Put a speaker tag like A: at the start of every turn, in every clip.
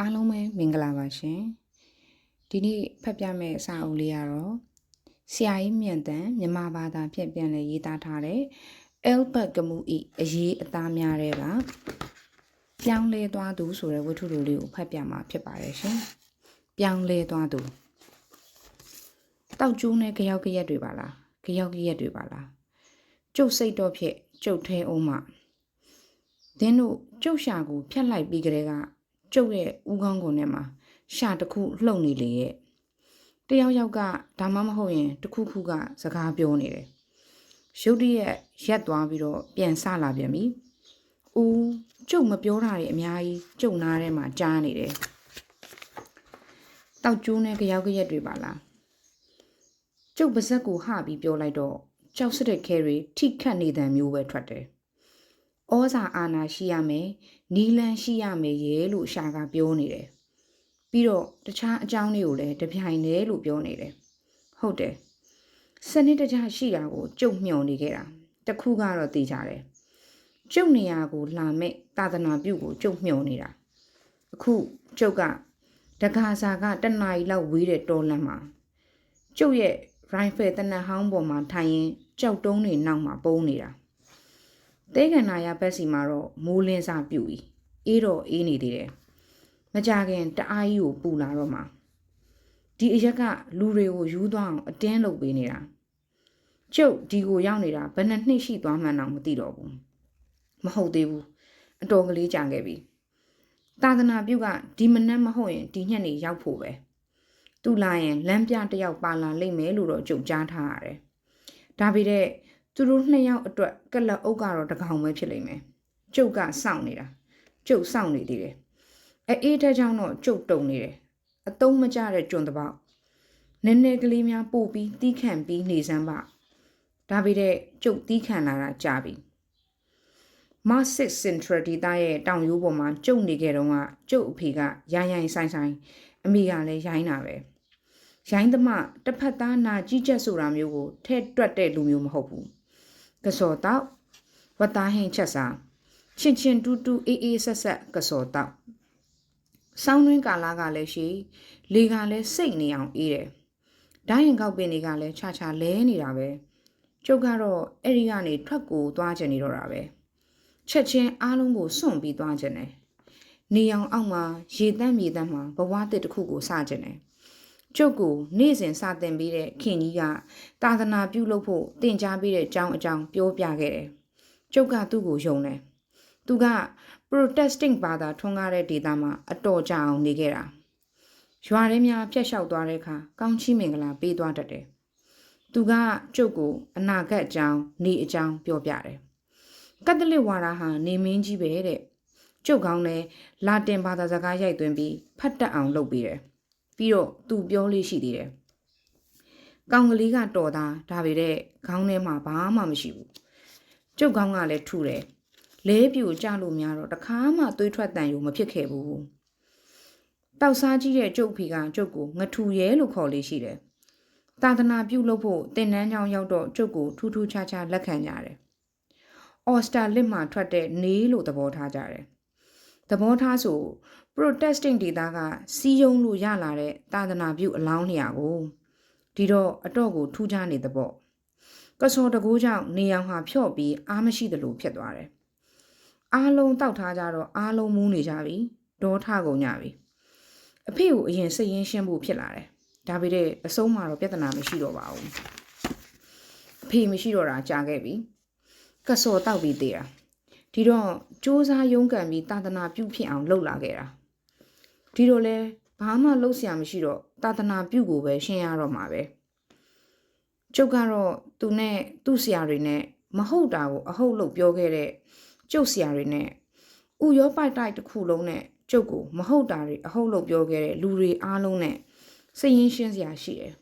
A: အားလုံးပဲမင်္ဂလာပါရှင်ဒီနေ့ဖတ်ပြမယ့်စာအုပ်လေးကတော့ဆရာကြီးမြန်တန်မြန်မာဘာသာဖြင့်ပြန်လည်ရေးသားထားတဲ့ Albert Camus ၏အရေးအသားများတဲ့ကပြောင်းလဲသွားသူဆိုတဲ့ဝတ္ထုလေးကိုဖတ်ပြမှာဖြစ်ပါတယ်ရှင်ပြောင်းလဲသွားသူတောက်ကျိုးနဲ့ကြောက်ကရက်တွေပါလားကြောက်ကရက်တွေပါလားကျုပ်စိတ်တော့ဖြစ်ကျုပ်ထဲအောင်မှဒင်းတို့ကျုပ်ရှာကိုဖြတ်လိုက်ပြီးကြတဲ့ကကျုပ်ရဲ့ဦးခေါင်းကုန်ထဲမှာရှာတစ်ခုလှုပ်နေလေရဲ့တယောက်ယောက်ကဒါမှမဟုတ်ရင်တစ်ခုခုကစကားပြောနေတယ်ရုတ်တရက်ရက်သွားပြီးတော့ပြန်ဆလာပြန်ပြီဦးကျုပ်မပြောတာတွေအများကြီးကျုပ်နားထဲမှာကြားနေတယ်တောက်ကျိုးနဲ့ကြောက်ကရက်တွေပါလားကျုပ်ပါဇက်ကိုဟပြီးပြောလိုက်တော့ကြောက်စတဲ့ခဲတွေထိခတ်နေတဲ့မျိုးပဲထွက်တယ်ဩဇာအာဏာရှိရမယ်နီလန်ရှိရမယ်ရဲလို့ရှာကပြောနေတယ်ပြီးတော့တခြားအကြောင်းတွေကိုလည်းတပြိုင်တည်းလို့ပြောနေတယ်ဟုတ်တယ်စနစ်တကျရှိတာကိုကျုပ်မျှော်နေခဲ့တာတခုကတော့သိကြတယ်ကျုပ်နေရာကိုလာမဲ့သာသနာပြုကိုကျုပ်မျှော်နေတာအခုကျုပ်ကတက္ကစာကတနာရီလောက်ဝေးတဲ့တော်လန့်မှာကျုပ်ရဲ့ရိုင်ဖယ်တနက်ဟောင်းပေါ်မှာထိုင်ရင်ကြောက်တုံးတွေနောက်မှာပုံးနေတာတဲကန္နာရဘက်စီမှာတော့မိုးလင်းစားပြူ၏အေးတော့အေးနေသေးတယ်မကြခင်တအားကြီးကိုပူလာတော့မှဒီအရက်ကလူတွေကိုယူသွားအောင်အတင်းလုပ်ပေးနေတာကျုပ်ဒီကိုရောက်နေတာဘယ်နှစ်နှစ်ရှိသွားမှန်းတော့မသိတော့ဘူးမဟုတ်သေးဘူးအတော်ကလေးကြာခဲ့ပြီသာသနာပြုကဒီမနက်မဟုတ်ရင်ဒီညက်နေရောက်ဖို့ပဲသူလာရင်လမ်းပြတယောက်ပါလာလိမ့်မယ်လို့တော့ကြုံကြားထားရတယ်ဒါပေမဲ့သူတို့နှစ်ယောက်အတွက်ကလပ်အုပ်ကတော့တကောင်ပဲဖြစ်လိမ့်မယ်ကျုပ်ကစောင့်နေတာကျုပ်စောင့်နေသေးတယ်အေးတဲ့ကြောင့်တော့ကျုပ်တုံနေတယ်အတုံးမကျတဲ့ကျွန်းတပေါက်နည်းနည်းကလေးများပို့ပြီးတီးခန့်ပြီးနေစမ်းပါဒါပေမဲ့ကျုပ်တီးခန့်လာတာကြာပြီမဆစ်စင်ထရဒီတာရဲ့တောင်ရိုးပေါ်မှာကျုပ်နေခဲ့တော့ကကျုပ်အဖေကရိုင်းရိုင်းဆိုင်ဆိုင်အမေကလည်းရိုင်းတာပဲရိုင်းသမားတစ်ဖက်သားနာကြီးချက်ဆိုတာမျိုးကိုထဲ့တွက်တဲ့လူမျိုးမဟုတ်ဘူးကစော်တော့ဝတ်သားဟင်းချက်စားချင်းချင်းတူတူအေးအေးဆက်ဆက်ကစော်တော့ဆောင်းတွင်းကာလကလည်းရှိလေကလည်းစိတ်နေအောင်အေးတယ်ဒိုင်းရင်ကောက်ပင်တွေကလည်းခြာခြာလဲနေတာပဲကျုပ်ကတော့အဲ့ဒီကနေထွက်ကိုသွားချင်နေတော့တာပဲချက်ချင်းအားလုံးကိုစွန့်ပြီးသွားချင်တယ်နေအောင်အောက်မှာရေတန့်မြေတန့်မှာဘဝတစ်တစ်ခုကိုစချင်တယ်ကျုပ်ကိုနေ့စဉ်စတင်ပြီးတဲ့ခင်ကြီးကသာသနာပြုလုပ်ဖို့တင် जा ပြီးတဲ့အကြောင်းပြောပြခဲ့တယ်ကျုပ်ကသူ့ကိုယုံတယ်သူက protesting ဘာသာထွန်းကားတဲ့ဒေသမှာအတော်ကြာအောင်နေခဲ့တာရွာထဲများဖျက်လျှောက်သွားတဲ့အခါကောင်းချီးမင်္ဂလာပေးသွားတတ်တယ်သူကကျုပ်ကိုအနာဂတ်အကြောင်းနေအကြောင်းပြောပြတယ်ကက်သလစ်ဝါဒဟာနေမင်းကြီးပဲတဲ့ကျုပ်ကောင်းလည်းလာတင်ဘာသာစကားရိုက်သွင်းပြီးဖတ်တတ်အောင်လုပ်ပေးတယ်ပြီးတော့သူပြောလေးရှိသေးတယ်ကောင်ကလေးကတော်သားဒါပေမဲ့ခေါင်းထဲမှာဘာမှမရှိဘူးကျုပ်ကောင်းကလည်းထူတယ်လဲပြူကြလို့များတော့တခါမှသွေးထွက်တန်ယူမဖြစ်ခဲ့ဘူးတောက်စားကြီးတဲ့ကျုပ်ဖေကကျုပ်ကိုငထူရဲလို့ခေါ်လေးရှိတယ်သာသနာပြုလုပ်ဖို့တင်နန်းချောင်းရောက်တော့ကျုပ်ကိုထူးထူးခြားခြားလက်ခံကြတယ်အော်စတာလစ်မှာထွက်တဲ့နေလို့သဘောထားကြတယ်သဘောထားဆို protesting ဒေသကစီးယုံလို့ရလာတဲ့သာသနာပြုအလောင်းနေရာကိုဒီတော့အတော့ကိုထူးခြားနေသပေါ့ကစော်တကူကြောင့်နေရောင်ဟာဖြော့ပြီးအားမရှိသလိုဖြစ်သွားတယ်အားလုံးတောက်ထားကြတော့အားလုံးမူးနေကြပြီဒေါထကုန်ကြပြီအဖေကိုအရင်စိတ်ရင်းရှင်းဖို့ဖြစ်လာတယ်ဒါပေမဲ့အဆုံးမှာတော့ပြဿနာမရှိတော့ပါဘူးအဖေမရှိတော့တာကြာခဲ့ပြီကစော်တောက်ပြီးသေးတာဒီတော့စူးစမ်းရုန်းကန်ပြီးသာသနာပြုဖြစ်အောင်လှုပ်လာခဲ့တာဒီတော့လဲဘာမှလှုပ်ရှားမရှိတော့သာသနာပြုကိုပဲရှင်းရတော့မှာပဲကျုပ်ကတော့သူနဲ့သူ့ဆရာတွေနဲ့မဟုတ်တာကိုအဟုတ်လို့ပြောခဲ့တဲ့ကျုပ်ဆရာတွေနဲ့ဥရောပိုက်တိုက်တစ်ခုလုံးနဲ့ကျုပ်ကိုမဟုတ်တာတွေအဟုတ်လို့ပြောခဲ့တဲ့လူတွေအားလုံးနဲ့စိတ်ရင်းရှင်းစရာရှိတယ်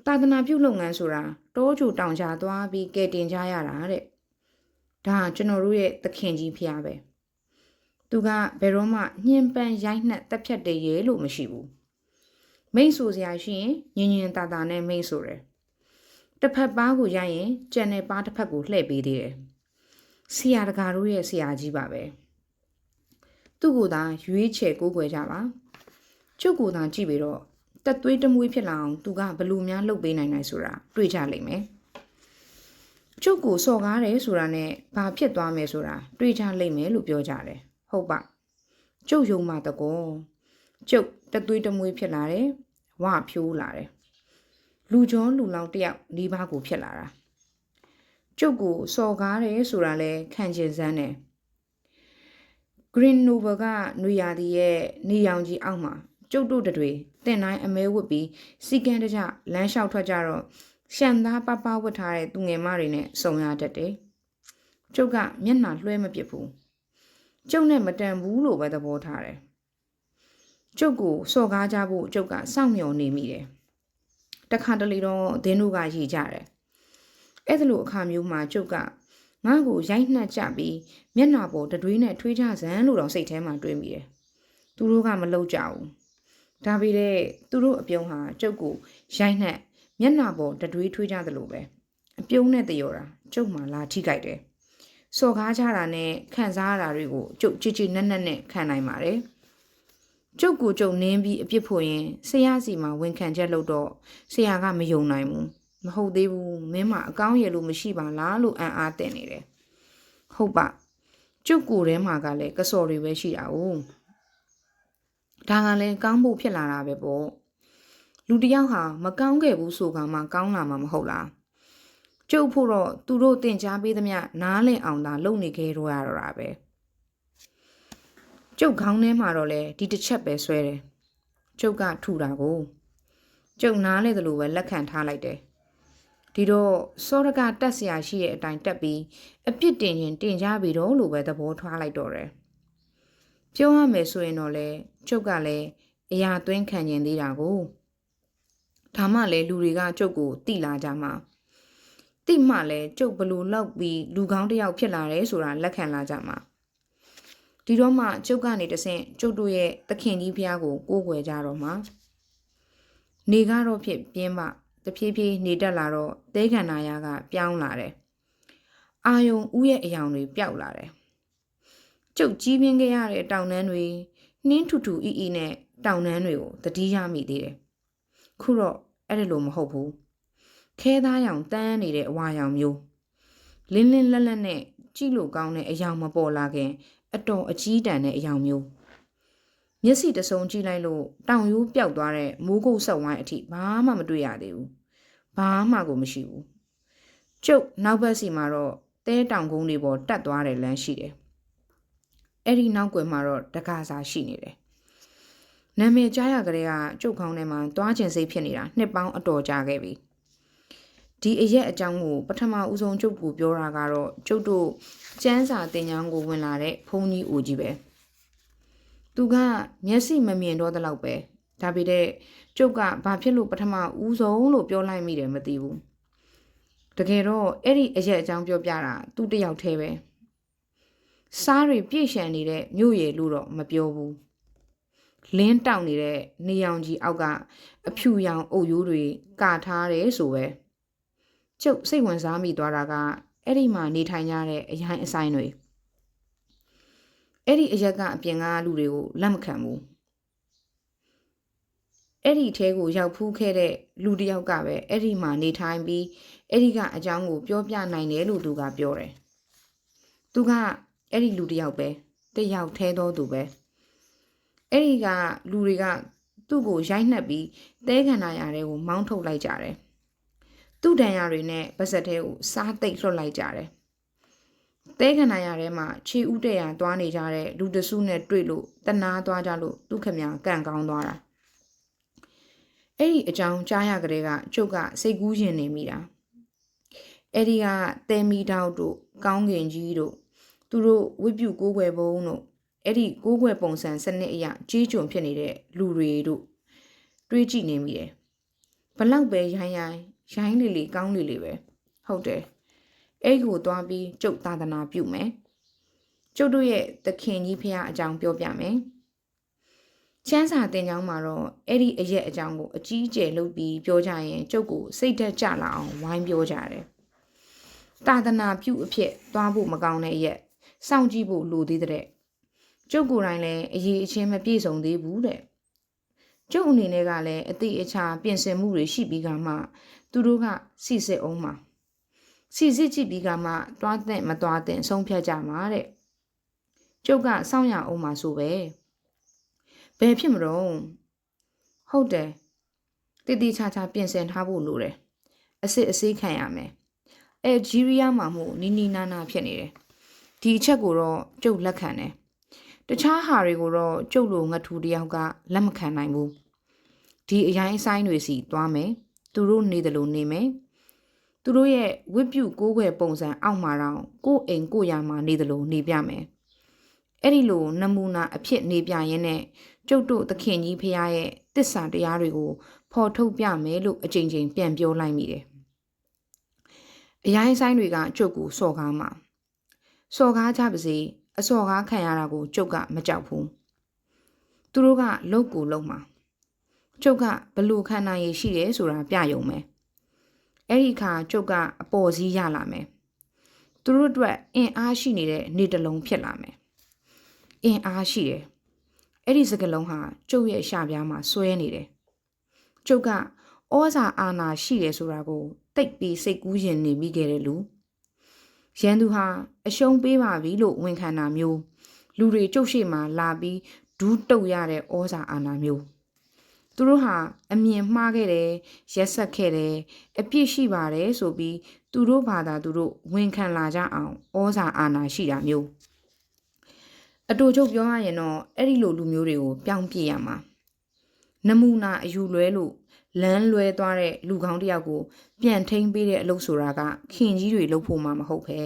A: သာသနာပြုလုပ်ငန်းဆိုတာတောကြိုတောင်ချသွားပြီးကဲတင်ကြရတာတဲ့ဒါကျွန်တော်တို့ရဲ့သခင်ကြီးဖျားပဲသူကဘယ်တော့မှညှဉ်းပန်းရိုက်နှက်တက်ဖြတ်တယ်ရဲလို့မရှိဘူးမိတ်ဆိုစရာရှိရင်ညင်တာတာနဲ့မိတ်ဆိုတယ်တစ်ဖက်ပါးကိုရိုက်ရင်ကြံတဲ့ပါးတစ်ဖက်ကိုလှည့်ပေးသေးတယ်ဆရာတကာတို့ရဲ့ဆရာကြီးပါပဲ သူ့ကိုယ်သာရွေးချယ်ကိုးကွယ်ကြပါကျုပ်ကိုယ်သာကြည့်ပြီးတော့တက်သွေးတမွေးဖြစ်လာအောင်သူကဘလူများလှုပ်ပေးနိုင်ဆိုတာတွေ့ကြလိမ့်မယ်ကျုပ်ကိုစော်ကားတယ်ဆိုတာနဲ့ဘာဖြစ်သွားမယ်ဆိုတာတွေ့ကြလိမ့်မယ်လို့ပြောကြတယ်ဟုတ်ပါကျုပ်ယုံမှတကောကျုပ်တက်သွေးတမွေးဖြစ်လာတယ်ဝဖြိုးလာတယ်လူကျော်လူလောင်တယောက်ဒီဘာကိုဖြစ်လာတာကျုပ်ကိုစော်ကားတယ်ဆိုတာလဲခံကျင်စမ်းတယ် Green Nova ကနွေရာသီရဲ့နေရောင်ကြီးအောက်မှာကျုပ်တို့တွေတင်တိုင်းအမဲဝတ်ပြီးစီကန်းတကြလမ်းလျှောက်ထွက်ကြတော့ရှန်သားပပဝတ်ထားတဲ့သူငယ်မတွေနဲ့စုံရတတ်တယ်ကျုပ်ကမျက်နှာလွှဲမပစ်ဘူးကျုပ်နဲ့မတန်ဘူးလို့ပဲသဘောထားတယ်ကျုပ်ကိုစော်ကားကြဖို့ကျုပ်ကစောင့်မျှော်နေမိတယ်တခါတလေတော့ဒင်းတို့ကရည်ကြတယ်အဲ့ဒါလိုအခါမျိုးမှာကျုပ်ကငါ့ကိုရိုက်နှက်ကြပြီးမျက်နှာပေါ်တတွေးနဲ့ထွေးကြစမ်းလို့တော့စိတ်ထဲမှာတွေးမိတယ်သူတို့ကမလုပ်ကြဘူးဒါပေမဲ့သူတို့အပြုံးဟာကျုပ်ကိုရိုက်နှက်မျက်နှာပေါ်တတွေးထွေးကြသလိုပဲအပြုံးနဲ့တရော်တာကျုပ်မှလာထိကြိုက်တယ်စော်ကားကြတာနဲ့ခံစားရတာတွေကိုကျုပ်ချစ်ချစ်နက်နက်နဲ့ခံနိုင်ပါတယ်ကျုပ်ကိုကျုပ်နင်းပြီးအပြစ်ဖို့ရင်ဆရာစီမှာဝန်ခံချက်လုပ်တော့ဆရာကမယုံနိုင်ဘူးမဟုတ်သေးဘူးမင်းမအကောင်းရလို့မရှိပါလားလို့အံ့အားတင်နေတယ်ဟုတ်ပါကျုပ်ကိုယ်ထဲမှာကလည်းကစော်တွေပဲရှိတာ哦ဒါကလည်းကောင်းဖို့ဖြစ်လာတာပဲပေါ့လူတယောက်ဟာမကောင်းခဲ့ဘူးဆိုကမှကောင်းလာမှာမဟုတ်လားကျုပ်ဖို့တော့သူတို့တင် जा ပေးသမျှနားလည်အောင်သာလုပ်နေခဲ့တော့ရတော့တာပဲကျုပ်ခေါင်းထဲမှာတော့လေဒီတစ်ချက်ပဲဆွဲတယ်ကျုပ်ကထူတာကိုကျုပ်နားလဲသလိုပဲလက်ခံထားလိုက်တယ်ဒီတော့စောရကတက်เสียရှိတဲ့အတိုင်းတက်ပြီးအပြစ်တင်ရင်တင်ကြပြီတော့လို့ပဲသဘောထားလိုက်တော့တယ်ပြောရမယ်ဆိုရင်တော့လေကျုပ်ကလည်းအရာသွင်းခံကျင်သေးတာကိုဒါမှလည်းလူတွေကကျုပ်ကိုတိလာကြမှာတိမှလည်းကျုပ်ဘလို့လောက်ပြီးလူကောင်းတစ်ယောက်ဖြစ်လာတယ်ဆိုတာလက်ခံလာကြမှာဒီတော့မှကျုပ်ကနေတဆင့်ကျုပ်တို့ရဲ့သခင်ကြီးဖျားကိုကိုးကွယ်ကြတော့မှာနေကတော့ဖြစ်ပြင်းမှတဖြည်းဖြည်းနေတက်လာတော့သဲခန္ဓာရကပြောင်းလာတယ်အာယုံဥရဲ့အယောင်တွေပျောက်လာတယ်ကျုပ်ကြီးပြင်းခဲ့ရတဲ့တောင်တန်းတွေနှင်းထူထူအီအီနဲ့တောင်တန်းတွေကိုတတိယမိသေးတယ်ခုတော့အဲ့ဒါလိုမဟုတ်ဘူးခဲသားရောင်တန်းနေတဲ့အဝါရောင်မျိုးလင်းလင်းလက်လက်နဲ့ကြည့်လို့ကောင်းတဲ့အယောင်မပေါ်လာခင်အတော်အကြီးတန်းတဲ့အယောင်မျိုးမျက်စိတစုံကြည့်လိုက်လို့တောင်ရိုးပျောက်သွားတဲ့မိုးကုတ်ဆက်ဝိုင်းအထိဘာမှမတွေ့ရသေးဘူးဘာမှကိုမရှိဘူးကျုပ်နောက်ဘက်စီမှာတော့တဲတောင်ကုန်းတွေပေါ်တက်သွားတဲ့လမ်းရှိတယ်အဲ့ဒီနောက်ကွယ်မှာတော့တကားစာရှိနေတယ်နာမည်ကြားရကလေးကကျုပ်ခေါင်းထဲမှာသွားကျင်စိတ်ဖြစ်နေတာနှစ်ပေါင်းအတော်ကြာခဲ့ပြီဒီအရက်အကြောင်းကိုပထမဦးဆုံးကျုပ်ကိုပြောတာကတော့ကျုပ်တို့ကျန်းစာတင်ညာကိုဝင်လာတဲ့ဘုန်းကြီးအိုကြီးပဲသူကမျက်စိမမြင်တော့တဲ့လောက်ပဲဒါပေမဲ့ကျုပ်ကဘာဖြစ်လို့ပထမဦးဆုံးလို့ပြောလိုက်မိတယ်မသိဘူးတကယ်တော့အဲ့ဒီအရက်အကြောင်းပြောပြတာသူတယောက်တည်းပဲစားတွေပြည့်ရှံနေတဲ့မြို့ရည်လို့တော့မပြောဘူးလင်းတောက်နေတဲ့နေရောင်ကြီးအောက်ကအဖြူရောင်အုပ်ရိုးတွေကာထားတယ်ဆိုပဲကျုပ်စိတ်ဝင်စားမိသွားတာကအဲ့ဒီမှာနေထိုင်ကြတဲ့အရိုင်းအဆိုင်တွေအဲ့ဒီအရက်ကအပြင်ကလူတွေကိုလက်မခံဘူးအဲ့ဒီထဲကိုရောက်ဖူးခဲ့တဲ့လူတစ်ယောက်ကပဲအဲ့ဒီမှာနေထိုင်ပြီးအဲ့ဒီကအကြောင်းကိုပြောပြနိုင်တယ်လို့သူကပြောတယ်သူကအဲ့ဒီလူတစ်ယောက်ပဲတယောက်ထဲသောသူပဲအဲ့ဒီကလူတွေကသူ့ကိုရိုက်နှက်ပြီးသဲခန္ဓာရတဲ့ကိုမောင်းထုတ်လိုက်ကြတယ်သူ့ဒဏ်ရာတွေနဲ့ပါဇက်ထဲကိုစားသိပ်လွှတ်လိုက်ကြတယ်သဲခန္ဓာရထဲမှာခြေဥတဲ့ရသွားနေကြတဲ့လူတစုနဲ့တွေ့လို့တနာသွားကြလို့သူခမညာကန်ကောင်းသွားတာအဲ့ဒီအကြောင်းကြားရကလေးကကျုပ်ကစိတ်ကူးရင်နေမိတာအဲ့ဒီကတဲမီတောက်တို့ကောင်းကင်ကြီးတို့သူတို့ဝိပုကိုးကွယ်ပုံတို့အဲ့ဒီကိုးကွယ်ပုံစံစနစ်အရကြီးကျုံဖြစ်နေတဲ့လူတွေတို့တွေးကြည့်နေမိတယ်ဘလောက်ပဲရိုင်းလေလေကောင်းလေလေပဲဟုတ်တယ်အဲ့ကိုသွားပြီးကျုပ်သာသနာပြုမယ်ကျုပ်တို့ရဲ့သခင်ကြီးဖះအကြောင်းပြောပြမယ်ချမ်းစာတင်ကြောင်းမှာတော့အဲ့ဒီအရက်အကြောင်းကိုအကြီးအကျယ်လုပ်ပြီးပြောကြရင်ကျုပ်ကိုစိတ်သက်ကြလာအောင်ဝိုင်းပြောကြတယ်သာသနာပြုအဖြစ်သွားဖို့မကောင်းတဲ့အရက်စောင့်ကြည့်ဖို့လိုသေးတဲ့ ကျုပ်ကိုယ်တိုင်လည်းအရေးအချင်းမပြည့်စုံသေးဘူးတဲ့ကျုပ်အနေနဲ့ကလည်းအတိအချာပြင်ဆင်မှုတွေရှိပြီးကမှသူတို့ကစီစစ်အောင်မှာစီစစ်ကြည့်ပြီးကမှတွားတဲ့မတွားတဲ့ဆုံးဖြတ်ကြမှာတဲ့ကျုပ်ကစောင့်ရအောင်မှာဆိုပဲဘယ်ဖြစ်မလို့ဟုတ်တယ်တိတိချာချာပြင်ဆင်ထားဖို့လိုတယ်အစစ်အဆေးခံရမယ်ဂျီးရီးယားမှာမို့နီနီနာနာဖြစ်နေတယ်ဒီအချက်ကိုတော့ကျုပ်လက်ခံတယ်တခြားဟာတွေကိုတော့ကျုပ်လိုငထူတယောက်ကလက်မခံနိုင်ဘူးဒီအရင်အဆိုင်တွေစီသွားမယ်သူတို့နေတယ်လို့နေမယ်သူတို့ရဲ့ဝစ်ပြုကိုးကွယ်ပုံစံအောက်မှာတော့ကိုယ့်အိမ်ကိုယ့်ယာမှာနေတယ်လို့နေပြမယ်အဲ့ဒီလိုနမူနာအဖြစ်နေပြရင်းနဲ့ကျုပ်တို့သခင်ကြီးဖရားရဲ့တစ္ဆာတရားတွေကိုဖော်ထုတ်ပြမယ်လို့အကြိမ်ကြိမ်ပြန်ပြောလိုက်မိတယ်အရင်ဆိုင်တွေကကျုပ်ကိုစော်ကားမှာစော်ကားကြပါစေအစော်ကားခံရတာကိုကျုပ်ကမကြောက်ဘူးသူတို့ကလုတ်ကိုလုတ်မှာကျုပ်ကဘလို့ခံနိုင်ရရှိတယ်ဆိုတာပြယုံမယ်အဲ့ဒီခါကျုပ်ကအပေါ်စီးရလာမယ်သူတို့အတွက်အင်အားရှိနေတဲ့နေတလုံးဖြစ်လာမယ်အင်အားရှိတယ်အဲ့ဒီစကလုံးဟာကျုပ်ရဲ့ရှာပြားမှာဆွဲနေတယ်ကျုပ်ကဩဇာအာဏာရှိတယ်ဆိုတာကိုတိတ်ပြီးစိတ်ကူးရင်နေမိခဲ့တယ်လူရန်သူဟာအရှုံးပေးပါပြီလို့ဝန်ခံတာမျိုးလူတွေကျုပ်ရှိမှလာပြီးဒူးတုတ်ရတဲ့ဩဇာအာဏာမျိုးသူတို့ဟာအမြင်မှားခဲ့တယ်ရက်ဆက်ခဲ့တယ်အပြစ်ရှိပါတယ်ဆိုပြီးသူတို့ဘာသာသူတို့ဝန်ခံလာကြအောင်ဩဇာအာဏာရှိတာမျိုးအတူချုပ်ပြောရရင်တော့အဲ့ဒီလိုလူမျိုးတွေကိုပြောင်းပြရမှာနမူနာအယူလွဲလို့လမ်းလွဲသွားတဲ့လူကောင်းတယောက်ကိုပြန်ထိန်းပေးတဲ့အလုပ်ဆိုတာကခင်ကြီးတွေလုပ်ဖို့မှမဟုတ်ပဲ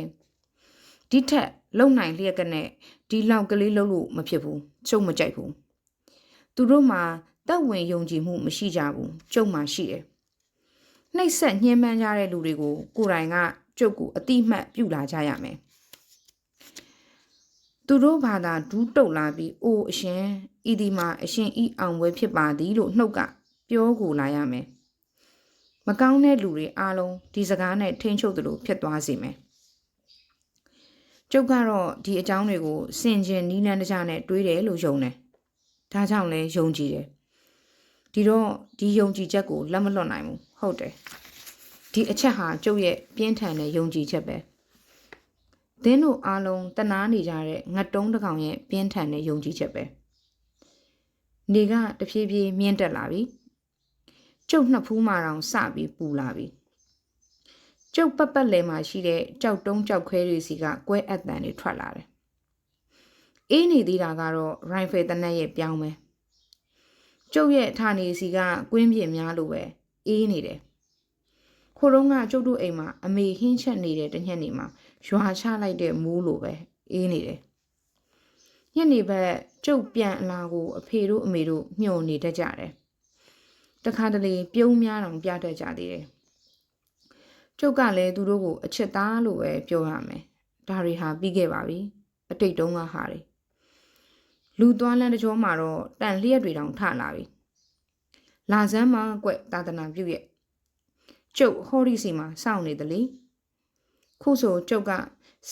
A: ဒီထက်လုံနိုင်လျက်ကနဲ့ဒီလောက်ကလေးလုပ်လို့မဖြစ်ဘူးကျုပ်မကြိုက်ဘူးသူတို့မှာတက်ဝင်ယုံကြည်မှုမရှိကြဘူးကျုပ်မှရှိတယ်နှိပ်စက်ညှဉ်းပန်းကြတဲ့လူတွေကိုကိုယ်တိုင်ကကျုပ်ကိုအတိမတ်ပြုလာကြရမယ်သူတို့ဘာသာဒူးတုတ်လာပြီးအိုးအရှင်ဤဒီမှာအရှင်ဤအောင်ပွဲဖြစ်ပါသည်လို့နှုတ်ကပြောကိုလာရမယ်မကောင်းတဲ့လူတွေအားလုံးဒီစကားနဲ့ထိန်းချုပ်သလိုဖြစ်သွားစေမယ်ကျုပ်ကတော့ဒီအကြောင်းတွေကိုစင်ကြင်နီးနှံတကြနဲ့တွေးတယ်လို့ယုံတယ်ဒါကြောင့်လဲယုံကြည်တယ်ဒီတော့ဒီယုံကြည်ချက်ကိုလက်မလွတ်နိုင်ဘူးဟုတ်တယ်ဒီအချက်ဟာကျုပ်ရဲ့ပြင်းထန်တဲ့ယုံကြည်ချက်ပဲသင်းတို့အားလုံးတနာနေကြတဲ့ငတ်တုံးတစ်ကောင်ရဲ့ပြင်းထန်တဲ့ယုံကြည်ချက်ပဲနေကတဖြည်းဖြည်းမြင့်တက်လာပြီကျုပ်နှစ်ဖူးမှတောင်စပြီးပူလာပြီကျုပ်ပတ်ပတ်လည်မှာရှိတဲ့ကြောက်တုံးကြောက်ခွဲတွေစီကကွဲအပ်တန်တွေထွက်လာတယ်အေးနေသေးတာကတော့ရိုင်ဖယ်တနက်ရဲ့ပြောင်းပဲကျုပ်ရဲ့ဌာနေစီကကွင်းပြင်များလိုပဲအေးနေတယ်ခိုးတုံးကကျုပ်တို့အိမ်မှာအမေဟင်းချက်နေတဲ့တညက်နေမှာရွာချလိုက်တဲ့မိုးလိုပဲအေးနေတယ်ညနေဘက်ကျုပ်ပြန်အလာကိုအဖေတို့အမေတို့မျှော်နေတတ်ကြတယ်တခါတလေပြုံးများတောင်ပြတတ်ကြသေးတယ်ကျုပ်ကလည်းသူတို့ကိုအချစ်သားလို့ပဲပြောရမယ်ဒါတွေဟာပြီးခဲ့ပါပြီအတိတ်တုန်းကဟာတွေလူသွားလန်းတကြောမှာတော့တန်လျက်တွေတောင်ထလာပြီလာစမ်းမှာကွသာသနာပြုရဲ့ကျုပ်ဟောဒီစီမှာစောင့်နေတယ်လေခုဆိုကျုပ်က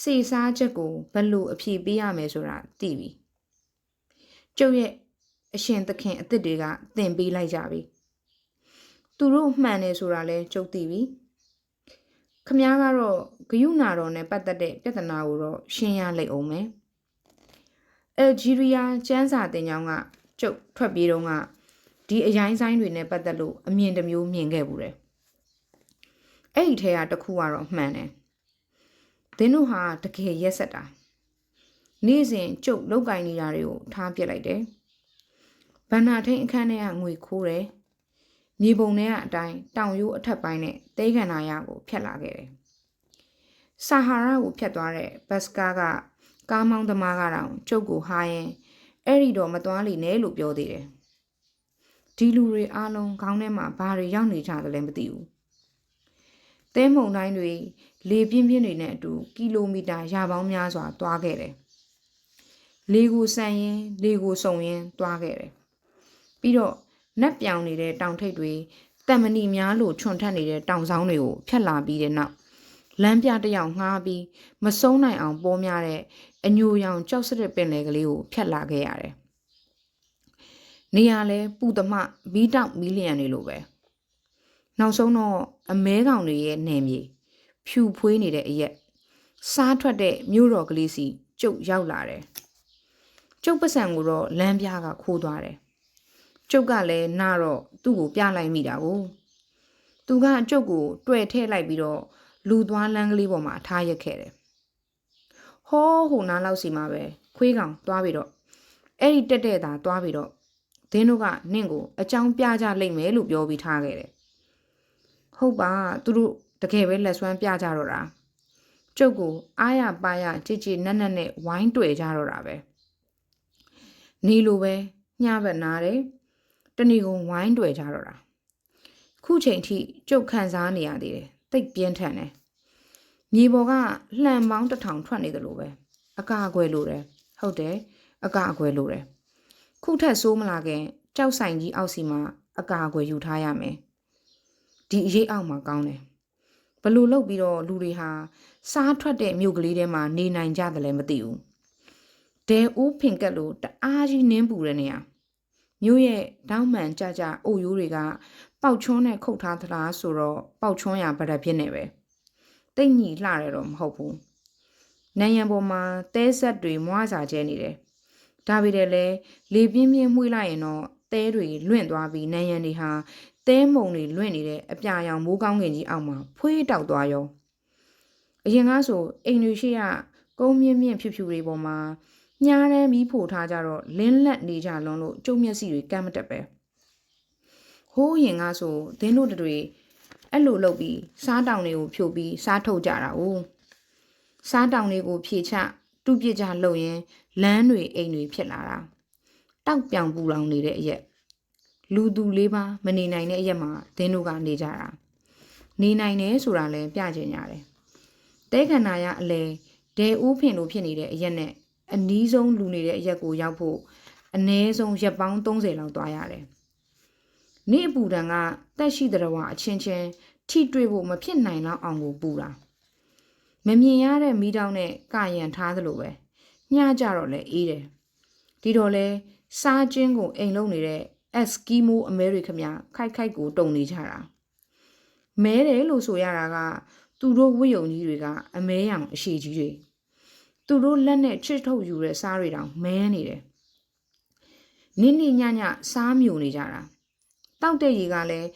A: စေစားချက်ကိုဘယ်လိုအဖြေပေးရမယ်ဆိုတာသိပြီကျုပ်ရဲ့အရှင်သခင်အစ်စ်တွေကသင်ပေးလိုက်ကြပြီသူတို့မှန်တယ်ဆိုတာလဲကျုပ်သိပြီခမားကတော့ဂယုဏတော်နဲ့ပတ်သက်တဲ့ပြဿနာကိုတော့ရှင်းရလိမ့်အောင်မယ်ဂျီးရီးယားကျန်းစာတင်ကြောင်းကကျုပ်ထွက်ပြေးတော့ကဒီအရင်ဆိုင်တွေနဲ့ပတ်သက်လို့အမြင်တစ်မျိုးမြင်ခဲ့ဘူးတယ်အဲ့ဒီထဲကတစ်ခုကတော့မှန်တယ်သင်တို့ဟာတကယ်ရက်ဆက်တာနေ့စဉ်ကျုပ်လောက်ကင်နေတာတွေကိုထားပစ်လိုက်တယ်ဘန္နာထိန်အခန်းထဲကငွေခိုးတယ်မြေပုံထဲကအတိုင်းတောင်ရိုးအထက်ပိုင်းနဲ့တဲခန္ဓာရကိုဖျက်လာခဲ့တယ်ဆာဟာရာကိုဖျက်သွားတဲ့ဘတ်စကားကကားမောင်းသမားကတော့ကျုပ်ကိုဟာရင်အဲ့ဒီတော့မသွားလိမ့်နဲ့လို့ပြောသေးတယ်ဒီလူတွေအားလုံးခေါင်းထဲမှာဘာတွေရောက်နေကြတယ်လဲမသိဘူးတဲမုံတိုင်းတွေလေပြင်းပြင်းတွေနဲ့အတူကီလိုမီတာရာပေါင်းများစွာသွားခဲ့တယ်လေကိုဆန်ရင်လေကိုစုံရင်သွားခဲ့တယ်ပြီးတော့နက်ပြောင်နေတဲ့တောင်ထိပ်တွေတမဏီများလို့ခြုံထက်နေတဲ့တောင်ဆောင်တွေကိုဖျက်လာပြီးတဲ့နောက် လမ်းပြတစ်ယောက်ငှားပြီးမဆုံးနိုင်အောင်ပေါ်များတဲ့အညိုရောင်ကြောက်စတဲ့ပင်လယ်ကလေးကိုဖြတ်လာခဲ့ရတယ်။နေရာလဲပူသမမီးတောက်မီးလျံတွေလိုပဲနောက်ဆုံးတော့အမဲကောင်တွေရဲ့နယ်မြေဖြူဖွေးနေတဲ့အရက်စားထွက်တဲ့မြို့တော်ကလေးစီကျုပ်ရောက်လာတယ်။ကျုပ်ပတ်စံကိုတော့လမ်းပြားကခိုးသွားတယ်။ကျုပ်ကလည်းနာတော့သူ့ကိုပြလိုက်မိတာကိုသူကကျုပ်ကိုတွေ့ထဲ့လိုက်ပြီးတော့လူသွားလမ်းကလေးပေါ်မှာထားရက်ခဲ့တယ်။ဟောဟိုနားလောက်စီမှာပဲခွေးကောင်သွားပြီးတော့အဲ့ဒီတက်တဲ့သာသွားပြီးတော့ဒင်းတို့ကနင့်ကိုအကြောင်းပြကြလိမ့်မယ်လို့ပြောပြီးထားခဲ့တယ်။ဟုတ်ပါသူတို့တကယ်ပဲလက်စွမ်းပြကြတော့တာကျုပ်ကိုအားရပါရကြည်ကြည်နက်နက်နဲ့ဝိုင်းတွေ့ကြတော့တာပဲနေလိုပဲညဘက်နားတယ်တဏီကုံဝိုင်းတွေ့ကြတော့တာခုချိန်ထိကျုပ်ခံစားနေရသေးတယ်တိတ်ပြင်းထန်တယ်မြေပေါ်ကလှန်ပေါင်းတစ်ထောင်ထွက်နေတယ်လို့ပဲအကာအကွယ်လိုတယ်ဟုတ်တယ်အကာအကွယ်လိုတယ်ခုထက်ဆိုးမလာခင်ကြောက်ဆိုင်ကြီးအောက်စီမှာအကာအကွယ်ယူထားရမယ်ဒီအရေးအောက်မှာကောင်းတယ်ဘလို့လုတ်ပြီးတော့လူတွေဟာစားထွက်တဲ့မြို့ကလေးထဲမှာနေနိုင်ကြတယ်လည်းမသိဘူးဒဲအိုးဖင်ကက်လို့တအားကြီးနင်းပူတဲ့နေရာမြို့ရဲ့တောင်းမှန်ကြကြအုပ်ရိုးတွေကပေါက်ချွန်းနဲ့ခုတ်ထားသလားဆိုတော့ပေါက်ချွန်းရဗရက်ဖြစ်နေပဲတိတ်ညီလှတယ်တော့မဟုတ်ဘူးနန်းရံပေါ်မှာတဲဆက်တွေမွားစာကျဲနေတယ်ဒါပေမဲ့လည်းလေပြင်းပြင်းမှွေးလိုက်ရင်တော့တဲတွေလွင့်သွားပြီးနန်းရံတွေဟာတဲမုံတွေလွင့်နေတဲ့အပြာရောင်မိုးကောင်းကင်ကြီးအောက်မှာဖွေးတောက်သွားရောအရင်ကဆိုအိမ်တွေရှိရကုန်းမြင့်မြင့်ဖြူဖြူတွေပေါ်မှာညားတန်းမီးဖို့ထားကြတော့လင်းလက်နေကြလွန်းလို့ကျုံမျက်စိတွေကမ်းမတက်ပဲဟိုးရင်ကဆိုဒင်းတို့တွေအဲ့လိုလုပ်ပြီးစားတောင်တွေကိုဖြိုပြီးစားထုတ်ကြတာ哦စားတောင်တွေကိုဖြေချတူပြစ်ကြလှုပ်ရင်လမ်းတွေအိမ်တွေဖြစ်လာတာတောက်ပြောင်ပူလောင်နေတဲ့အရက်လူသူလေးပါမနေနိုင်တဲ့အရက်မှာဒင်းတို့ကနေကြတာနေနိုင်တယ်ဆိုတာလဲပြကျင်ရတယ်တဲခန္ဓာရအလဲဒဲဦးဖင်လိုဖြစ်နေတဲ့အရက်နဲ့အနီးဆုံးလူနေတဲ့အရက်ကိုရောက်ဖို့အနည်းဆုံးရက်ပေါင်း30လောက်သွားရတယ်နေ့အပူတန်ကတက်ရှိတဲ့ဘဝအချင်းချင်းထိတွေ့ဖို့မဖြစ်နိုင်တော့အောင်ကိုပူတာမမြင်ရတဲ့မိတောင်းနဲ့ကာယံထားသလိုပဲညကြတော့လဲအေးတယ်ဒီတော့လဲစားချင်းကိုအိမ်လုံးနေတဲ့ အက်စကီမိုအမေရိကမြခိုက်ခိုက်ကိုတုံနေကြတာမဲတယ်လို့ဆိုရတာကသူတို့ဝိယုံကြီးတွေကအမဲရောင်အရှိကြီးတွေသူတို့လက်နဲ့ချစ်ထုတ်ယူတဲ့စားတွေတောင်မဲနေတယ်နင်းနေညညစားမျိုးနေကြတာတောက်တဲ့ရေကလည်း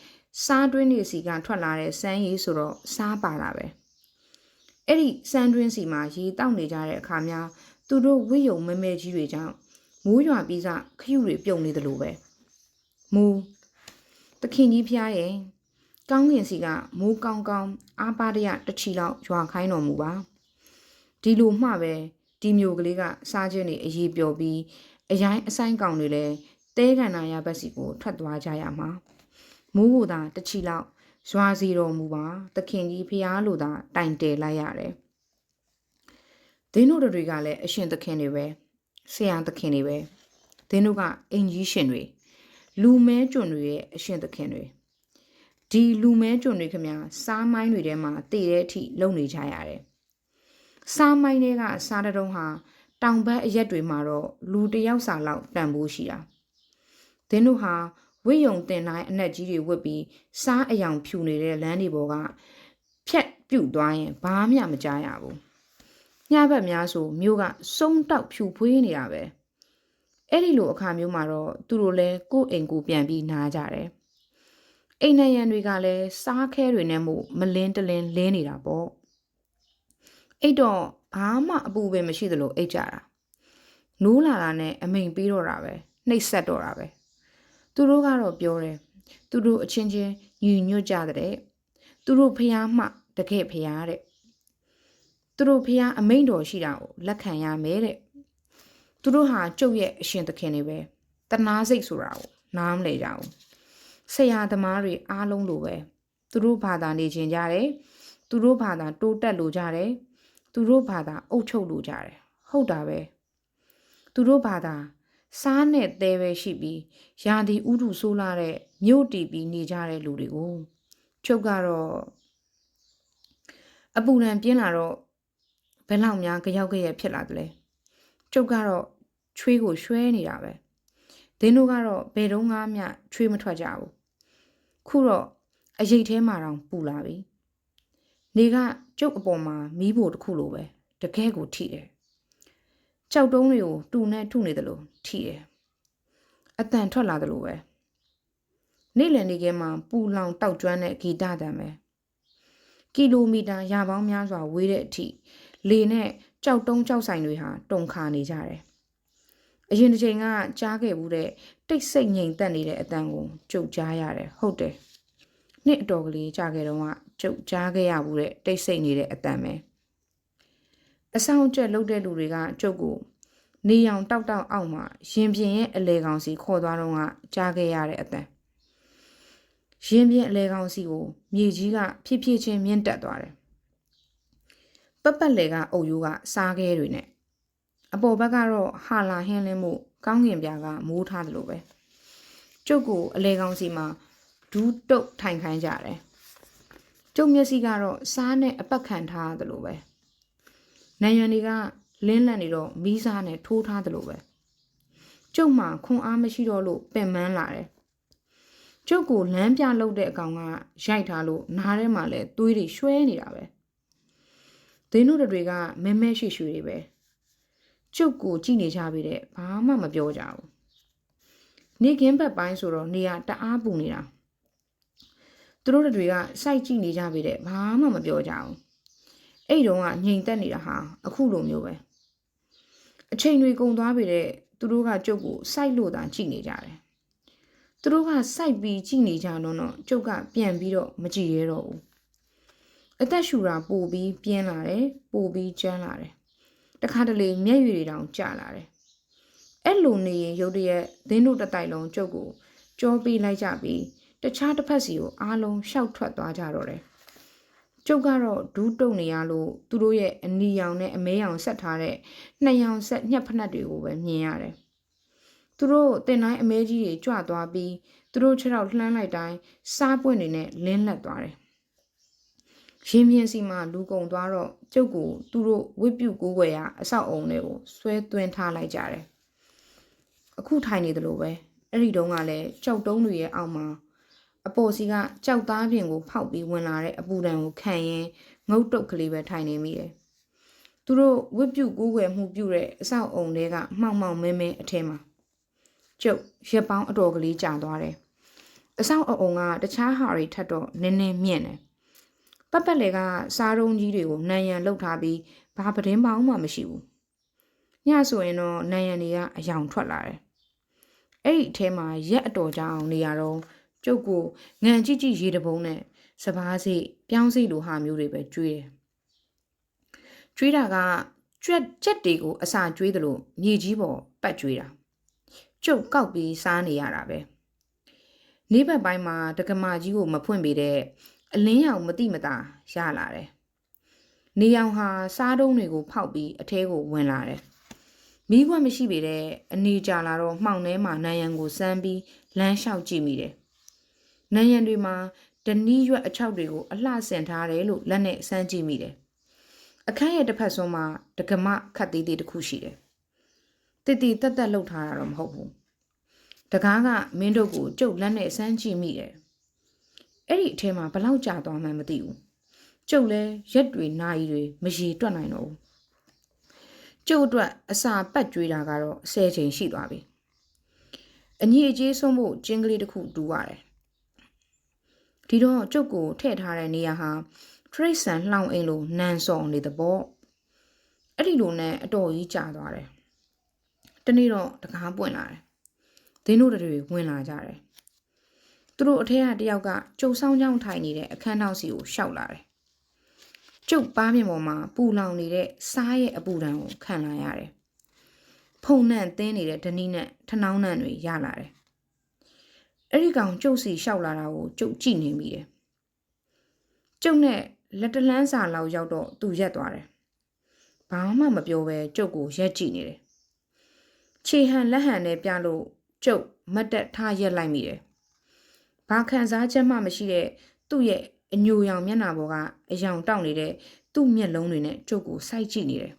A: စားတွင်းနေစီကထွက်လာတဲ့စမ်းရည်ဆိုတော့စားပါတာပဲအဲ့ဒီစမ်းတွင်းစီမှာရေတောက်နေကြတဲ့အခါများသူတို့ဝိယုံမဲမဲကြီးတွေကြောင့်မိုးရွာပြီးစခရုတွေပြုံနေတယ်လို့ပဲမူတခင်ကြီးဖျားရဲ့ကောင်းကင်စီကမိုးကောင်းကောင်းအားပါတရတချီလောက်ရွာခိုင်းတော်မူပါဒီလိုမှပဲဒီမျိုးကလေးကစားခြင်းတွေအရေးပျော်ပြီးအရိုင်းအဆိုင်ကောင်တွေလည်းတဲခန္ဓာရဘက်စီကိုထွက်သွားကြရမှာမိုးကိုသာတချီလောက်ရွာစီတော်မူပါတခင်ကြီးဖျားလို့သာတိုင်တယ်လိုက်ရတယ်ဒင်းတို့တွေကလည်းအရှင်သခင်တွေပဲဆရာသခင်တွေပဲဒင်းတို့ကအင်ကြီးရှင်တွေလူမဲကျွန်းတွေရဲ့အရှင်သခင်တွေဒီလူမဲကျွန်းတွေခင်ဗျာစားမိုင်းတွေထဲမှာတည်တဲ့အထိလုံနေကြရတယ်စားမိုင်းတွေကစားတုံးဟာတောင်ဘက်အရက်တွေမှာတော့လူတယောက်စာလောက်တန်ဖိုးရှိတာဒင်းတို့ဟာဝိယုံတင်တိုင်းအနက်ကြီးတွေဝတ်ပြီးစားအယောင်ဖြူနေတဲ့လမ်းတွေပေါ်ကဖြက်ပြုတ်သွားရင်ဘာမှမကြားရဘူးညဘက်များဆိုမြို့ကစုံတောက်ဖြူဖွေးနေတာပဲအဲ့ဒီလိုအခါမျိုးမှာတော့သူတို့လဲကိုယ့်အိမ်ကိုပြန်ပြီးနားကြတယ်အိမ်နရံတွေကလည်းစားခဲတွေနဲ့မို့မလင်းတလင်းလင်းနေတာပေါ့အဲ့တော့ဘာမှအပူပင်မရှိသလိုအိတ်ကြတာနိုးလာတာနဲ့အမိန်ပြီးတော့တာပဲနှိပ်ဆက်တော့တာပဲသူတို့ကတော့ပြောတယ်သူတို့အချင်းချင်းညီညွတ်ကြတဲ့သူတို့ဖျားမှတကယ်ဖျားတဲ့သူတို့ဖျားအမိန်တော်ရှိတာကိုလက်ခံရမယ်တဲ့သူတို့ဟာကျုပ်ရဲ့အရှင်သခင်တွေပဲတနာစိတ်ဆိုတာကိုနားမလဲကြဘူးဆရာသမားတွေအားလုံးလိုပဲသူတို့ဘာသာနေခြင်းကြတယ်သူတို့ဘာသာတိုးတက်လို့ကြတယ်သူတို့ဘာသာအုပ်ချုပ်လို့ကြတယ်ဟုတ်တာပဲသူတို့ဘာသာစားနဲ့သဲပဲရှိပြီးရာသီဥတုဆိုးလာတဲ့မြို့တီပြီးနေကြတဲ့လူတွေကိုချုပ်ကတော့ အပူဒဏ်ပြင်းလာတော့ဘယ်လောက်များကြောက်ကြရဲ့ဖြစ်လာတယ်လဲကျုပ်ကတော့ချွေးကိုရွှဲနေတာပဲဒင်းတို့ကတော့ဘယ်တော့မှချွေးမထွက်ကြဘူးခုတော့အရိတ်ထဲမှာတောင်ပူလာပြီနေကကျုပ်အပေါ်မှာမီးဖို့တစ်ခုလိုပဲတကယ်ကိုထိတယ်ကြောက်တုံးတွေကိုတူနဲ့ထုနေတယ်လို့ထိတယ်အတန်ထွက်လာတယ်လို့ပဲနေ့လည်နေကမှပူလောင်တောက်ကျွမ်းတဲ့ဂီတတန်ပဲကီလိုမီတာရာပေါင်းများစွာဝေးတဲ့အထိလေနဲ့ကြောက်တုံးကြောက်ဆိုင်တွေဟာတုန်ခါနေကြတယ်အရင်တစ်ချိန်ကကြားခဲ့ဘူးတဲ့တိတ်ဆိတ်ငြိမ်သက်နေတဲ့အတန်ကိုကြုတ်ကြားရတယ်ဟုတ်တယ်နှစ်အတော်ကလေးကြားခဲ့တော့ကကြုတ်ကြားခဲ့ရဘူးတဲ့တိတ်ဆိတ်နေတဲ့အတန်ပဲအဆောင်ကျက်လှုပ်တဲ့လူတွေကကျုပ်ကိုနေရောင်တောက်တောက်အောက်မှာရင်ပြင်ရဲ့အလေကောင်စီခေါ်သွားတော့ကကြားခဲ့ရတဲ့အတန်ရင်ပြင်အလေကောင်စီကိုမြေကြီးကဖြည်းဖြည်းချင်းမြင့်တက်သွားတယ်ပပတ်လေကအုပ်ရိုးကစားခဲတွေနဲ့အပေါ်ဘက်ကတော့ဟာလာဟင်းလင်းမှုကောင်းကင်ပြာကမိုးထားတယ်လို့ပဲကျုပ်ကိုအလေကောင်စီမှာဒူးတုတ်ထိုင်ခိုင်းကြတယ်ကျုပ်မျက်စိကတော့စားနဲ့အပတ်ခံထားတယ်လို့ပဲနိုင်ရန်တွေကလင်းလက်နေတော့မီးစားနဲ့ထိုးထားတယ်လို့ပဲကျုပ်မှခွန်အားမရှိတော့လို့ပင်ပန်းလာတယ်ကျုပ်ကိုလမ်းပြလုပ်တဲ့အကောင်ကရိုက်ထားလို့နားထဲမှာလဲသွေးတွေရွှဲနေတာပဲဒင်းတို့တွေကမဲမဲရွှေရွှေတွေပဲကျုပ်ကိုကြည့်နေကြပြီတဲ့ဘာမှမပြောကြဘူးနေခင်းဘက်ပိုင်းဆိုတော့နေရတအားပူနေတာသူတို့တွေကစိုက်ကြည့်နေကြပြီတဲ့ဘာမှမပြောကြဘူးအဲ့တုန်းကငြိမ်သက်နေတာဟာအခုလိုမျိုးပဲအချိန်တွေကုန်သွားပြီတဲ့သူတို့ကကျုပ်ကိုစိုက်လို့သာကြည့်နေကြတယ်သူတို့ကစိုက်ပြီးကြည့်နေကြတော့ကျုပ်ကပြန်ပြီးတော့မကြည့်ရတော့ဘူးအသက်ရှူတာပိုပြီးပြင်းလာတယ်ပိုပြီးကျန်းလာတယ်တခါတလေမျက်ရည်တွေတောင်ကျလာတယ်အဲ့လိုနေရင်ရုတ်တရက်သင်းတို့တတိုက်လုံးကျုပ်ကိုကြောပေးလိုက်ကြပြီးတခြားတစ်ဖက်စီကိုအားလုံးရှောက်ထွက်သွားကြတော့တယ်ကျုပ်ကတော့ဒူးတုံနေရလို့သူတို့ရဲ့အနီရောင်နဲ့အမဲရောင်ဆက်ထားတဲ့နှစ်ရောင်ဆက်ညှက်ဖက်တွေကိုပဲမြင်ရတယ်သူတို့တင်တိုင်းအမဲကြီးတွေကြွသွားပြီးသူတို့ခြေထောက်လှမ်းလိုက်တိုင်းစားပွင့်တွေနဲ့လင်းလက်သွားတယ်ရင်ပြင်စီမှာလူကုန်သွားတော့ကျုပ်ကိုသူတို့ဝစ်ပြုတ်ကိုးွယ်ရအဆောက်အုံတွေကိုဆွဲသွင်းထားလိုက်ကြတယ်အခုထိုင်နေတယ်လို့ပဲအဲ့ဒီတုန်းကလည်းကြောက်တုံးတွေရဲ့အောက်မှာအပေါ်စီကကြောက်သားပြင်ကိုဖောက်ပြီးဝင်လာတဲ့အပူဒဏ်ကိုခံရင်ငုတ်တုတ်ကလေးပဲထိုင်နေမိတယ်သူတို့ဝစ်ပြုတ်ကိုးွယ်မှုပြုတဲ့အဆောက်အုံတွေကမှောင်မှောင်မဲမဲအထဲမှာကျုပ်ရက်ပေါင်းအတော်ကလေးကြာသွားတယ်အဆောက်အုံကတခြားဟာတွေထပ်တော့နည်းနည်းမြင့်တယ်ပတ်ပတ်လေကစားတုံးကြီးတွေကိုနံရံလှုပ်ထားပြီးဘာပတင်းပေါင်းမှမရှိဘူးညဆိုရင်တော့နံရံတွေကအယောင်ထွက်လာတယ်အဲ့ဒီအထဲမှာရက်အတော်ကြာအောင်နေရတော့ကျုပ်ကိုငံကြည့်ကြည့်ရေတပုံးနဲ့စပားစိပြောင်းစိလိုဟာမျိုးတွေပဲကျွေးတယ်ကျွေးတာကကြက်တွေကိုအစာကျွေးတယ်လို့မြေကြီးပေါ်ပတ်ကျွေးတာကျုပ်ကောက်ပြီးစားနေရတာပဲနေ့ဘက်ပိုင်းမှာတက္ကမကြီးကိုမဖွင့်ပေးတဲ့အလင်းရောင်မတိမတာရလာတယ်နေရောင်ဟာစားတုံးတွေကိုဖောက်ပြီးအထဲကိုဝင်လာတယ်မီးခွက်မရှိပေတဲ့အနီကြာလာတော့မှောင်ထဲမှာနံရံကိုစမ်းပြီးလမ်းလျှောက်ကြည့်မိတယ်နံရံတွေမှာဒနီးရွက်အချောက်တွေကိုအလှဆင်ထားတယ်လို့လက်နဲ့စမ်းကြည့်မိတယ်အခန်းရဲ့တစ်ဖက်ဆုံးမှာဒကမခတ်သေးသေးတစ်ခုရှိတယ်တိတိတက်တက်လှုပ်ထားတာတော့မဟုတ်ဘူးတကားကမင်းတို့ကိုကျုပ်လက်နဲ့စမ်းကြည့်မိတယ်အဲ့ဒီအထဲမှာဘလောက်ကြာသွားမှန်းမသိဘူးကျုပ်လဲရက်တွေနာရီတွေမရေတွက်နိုင်တော့ဘူးကျုပ်အတွက်အစာပတ်ကြွေးတာကတော့10ချိန်ရှိသွားပြီအညီအကျေးဆုံးဖို့ကျင်းကလေးတစ်ခုတူရတယ်ဒီတော့ကျုပ်ကိုထည့်ထားတဲ့နေရာဟာထရိတ်ဆန်လှောင်အိမ်လိုနန်စော်နေသဘောအဲ့ဒီလိုနဲ့အတော်ကြီးကြာသွားတယ်တနေ့တော့တကားပွင့်လာတယ်ဒင်းတို့တွေဝင်လာကြတယ်သူတို့အထက်ကတယောက်ကကျုပ်ဆောင်ကြောင်းထိုင်နေတဲ့အခန်းနောက်စီကိုရှောက်လာတယ်ကျုပ်ပါးပြင်ပေါ်မှာပူလောင်နေတဲ့စားရဲ့အပူဒဏ်ကိုခံလာရတယ်ဖုံနှံ့သင်းနေတဲ့ဒနီးနဲ့ထနောင်းနှံ့တွေရလာတယ်အဲ့ဒီကောင်ကျုပ်စီရှောက်လာတာကိုကျုပ်ကြည့်နေမိတယ်ကျုပ်နဲ့လက်တလန်းစာလောက်ရောက်တော့သူရက်သွားတယ်ဘာမှမပြောဘဲကျုပ်ကိုရက်ကြည့်နေတယ်ခြေဟန်လက်ဟန်နဲ့ပြလို့ကျုပ်မတ်တက်ထားရက်လိုက်မိတယ်ဘာခံစားချက်မှမရှိတဲ့သူ့ရဲ့အညိုရောင်မျက်နှာပေါ်ကအယောင်တောက်နေတဲ့ သူ့မျက်လုံးတွေနဲ့ကျုပ်ကိုစိုက်ကြည့်နေတယ်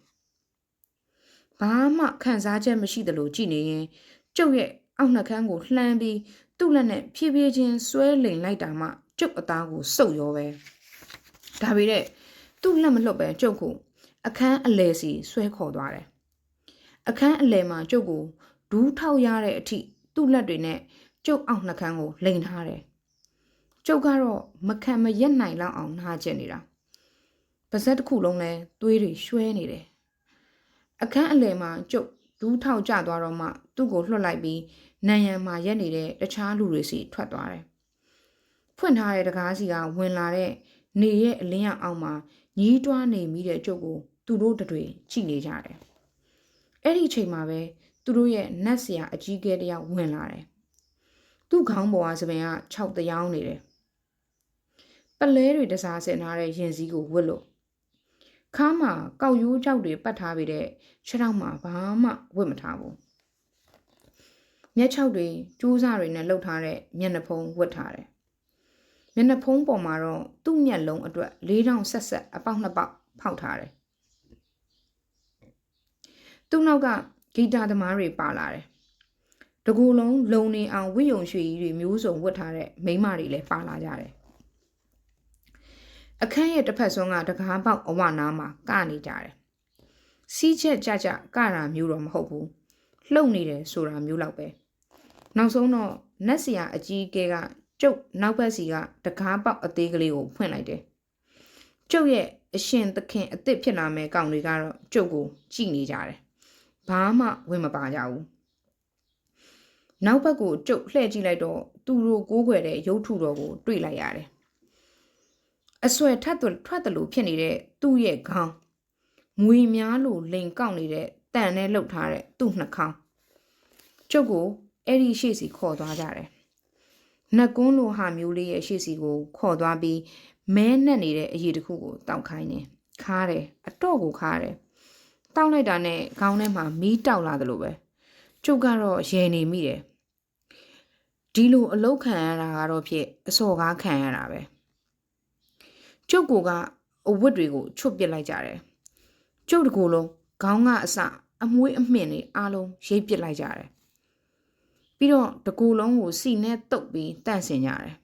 A: ဘာမှခံစားချက်မရှိသလိုကြည့်နေရင်ကျုပ်ရဲ့အောက်နှခမ်းကိုလှမ်းပြီးသူ့လက်နဲ့ဖြည်းဖြည်းချင်းဆွဲလိန်လိုက်တာမှကျုပ်အသားကိုစုပ်ရောပဲဒါပေမဲ့သူ့လက်မလွတ်ပဲကျုပ်ကိုအခန်းအလယ်စီဆွဲခေါ်သွားတယ်အခန်းအလယ်မှာကျုပ်ကိုဒူးထောက်ရတဲ့အထိသူ့လက်တွေနဲ့ကျုပ်အောက်နှခမ်းကိုလိန်ထားတယ်ကျုပ်ကတော့မခံမရက်နိုင်လောက်အောင်နာကျင်နေတာပါဇက်တစ်ခုလုံးလဲသွေးတွေရွှဲနေတယ်အခန်းအလယ်မှာကျုပ်ဒူးထောက်ကျသွားတော့မှသူ့ကိုလွှတ်လိုက်ပြီးနံရံမှာရက်နေတဲ့တခြားလူတွေစီထွက်သွားတယ်ဖွင့်ထားတဲ့တကားစီကဝင်လာတဲ့နေရဲ့အလင်းရောင်အောက်မှာညီးတွားနေမိတဲ့ကျုပ်ကိုသူတို့တွေကြည့်နေကြတယ်အဲ့ဒီအချိန်မှာပဲသူတို့ရဲ့နတ်ဆရာအကြီးကဲတယောက်ဝင်လာတယ်သူ့ခေါင်းပေါ်ကစပင်က6တယောင်းနေတယ်ပလဲတွေတစားဆင်ထားတဲ့ရင်စည်းကိုဝတ်လို့ခါမှာကောက်ရိုးကြောက်တွေပတ်ထားပြီးတဲ့ခြေထောက်မှာဘာမှဝတ်မထားဘူးမျက်ခြောက်တွေကျိုးစားတွေနဲ့လှုပ်ထားတဲ့မျက်နှာဖုံးဝတ်ထားတယ်မျက်နှာဖုံးပေါ်မှာတော့သူ့မျက်လုံးအတွက်၄တောင်ဆက်ဆက်အပေါက်2ပေါက်ဖောက်ထားတယ်သူ့နောက်ကဂီတာသမားတွေပါလာတယ်တကူလုံးလုံနေအောင်ဝိယုံရွှေကြီးတွေမျိုးစုံဝတ်ထားတဲ့မိန်းမတွေလည်းပါလာကြတယ်အခန်းရဲ့တစ်ဖက်စွန်းကတကားပေါက်အဝနားမှာကနေကြတယ်စီးချက်ကြကြကတာမျိုးတော့မဟုတ်ဘူးလှုပ်နေတယ်ဆိုတာမျိုးလောက်ပဲနောက်ဆုံးတော့နတ်ဆရာအကြီးကဲကကျုပ်နောက်ဘက်စီကတကားပေါက်အသေးကလေးကိုဖွင့်လိုက်တယ်ကျုပ်ရဲ့အရှင်သခင်အစ်စ်ဖြစ်လာမဲ့ကောင်တွေကတော့ကျုပ်ကိုကြည့်နေကြတယ်ဘာမှဝင်မပါကြဘူးနောက်ဘက်ကိုကျုပ်လှည့်ကြည့်လိုက်တော့သူတို့ကိုးကွယ်တဲ့ရုပ်ထုတော်ကိုတွေ့လိုက်ရတယ်အဆွဲထွက်တယ်လို့ဖြစ်နေတဲ့သူ့ရဲ့ခေါင်းငွေများလို့လိန်ကောက်နေတဲ့တန်နဲ့လှုပ်ထားတဲ့သူ့နှာခေါင်းကျုပ်ကိုအဲ့ဒီရှေ့စီခေါ်သွားကြတယ်နှက်ကွန်းလိုဟာမျိုးလေးရဲ့ရှေ့စီကိုခေါ်သွားပြီးမဲနဲ့နေတဲ့အရေးတစ်ခုကိုတောက်ခိုင်းတယ်ခါတယ်အတော့ကိုခါတယ်တောက်လိုက်တာနဲ့ခေါင်းထဲမှာမီးတောက်လာတယ်လို့ပဲကျုပ်ကတော့ရဲနေမိတယ်ဒီလိုအလုတ်ခံရတာကတော့ဖြစ်အစော်ကားခံရတာပဲကျုပ်ကအဝတ်တွေကိုချွတ်ပစ်လိုက်ကြတယ်ကျုပ်တကူလုံးခေါင်းကအစအမွှေးအမှင်တွေအားလုံးရိပ်ပစ်လိုက်ကြတယ်ပြီးတော့တကူလုံးကိုစီနဲ့တုပ်ပြီးတန့်စင်ကြတယ်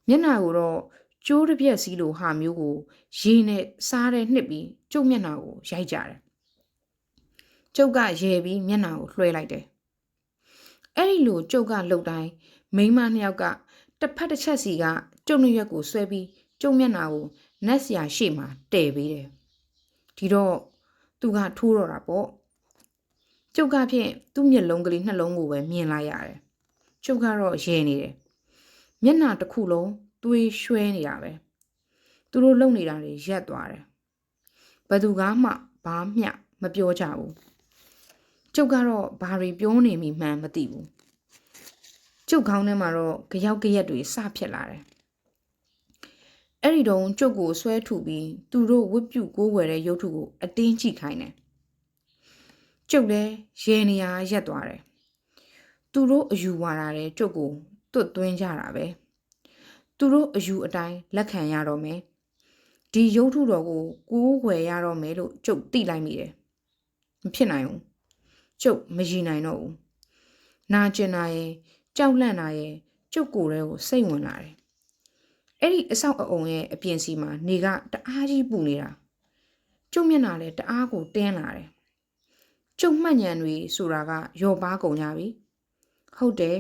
A: မျက်နှာကိုတော့ကျိုးတစ်ပြက်စီးလိုဟာမျိုးကိုရေနဲ့စားတဲ့နှစ်ပြီးကျုပ်မျက်နှာကိုရိုက်ကြတယ်ကျုပ်ကရဲပြီးမျက်နှာကိုလွှဲလိုက်တယ်အဲ့ဒီလိုကျုပ်ကလှုပ်တိုင်းမိန်းမ2ယောက်ကတစ်ဖက်တစ်ချက်စီကကျုပ်နှစ်ရွက်ကိုဆွဲပြီးကျုပ်မျက်နှာကိုနတ်ဆရာရှေ့မှာတဲ့ပေးတယ်ဒီတော့သူကထိုးတော့တာပေါ့ကျုပ်ကဖြင့်သူ့မျက်လုံးကလေးနှလုံးကိုပဲမြင်လိုက်ရတယ်ကျုပ်ကတော့ရဲနေတယ်မျက်နှာတစ်ခုလုံးသွေးရွှဲနေတာပဲသူတို့လုံနေတာတွေရက်သွားတယ်ဘယ်သူကမှဘာမျှမပြောကြဘူးကျုပ်ကတော့ဘာတွေပြောနေမိမှန်းမသိဘူးကျုပ်ခေါင်းထဲမှာတော့ကြောက်ရက်တွေစဖြစ်လာတယ်အဲ့ဒီတုန်းကျုပ်ကိုဆွဲထုပြီးသူတို့ဝတ်ပြုကိုးကွယ်တဲ့ရုပ်ထုကိုအတင်းကြည့်ခိုင်းတယ်ကျုပ်လည်းရဲနေရရက်သွားတယ်သူတို့အယူဝါဒတဲ့ကျုပ်ကိုတွတ်သွင်းကြတာပဲသူတို့အယူအတိုင်းလက်ခံရတော့မယ်ဒီရုပ်ထုတော်ကိုကိုးကွယ်ရတော့မယ်လို့ကျုပ်သိလိုက်မိတယ်မဖြစ်နိုင်ဘူးကျုပ်မရည်နိုင်တော့ဘူးနာကျင်တာရဲ့ကြောက်လန့်တာရဲ့ကျုပ်ကိုယ်ထဲကိုစိတ်ဝင်လာတယ်အဲ့ဒီအဆောက်အအုံရဲ့အပြင်စီမှာနေကတအားကြီးပူနေတာကျုပ်မျက်နှာလည်းတအားကိုတင်းလာတယ်ကျုပ်မှတ်ဉဏ်တွေဆိုတာကရော့ပါကုန်ကြပြီဟုတ်တယ်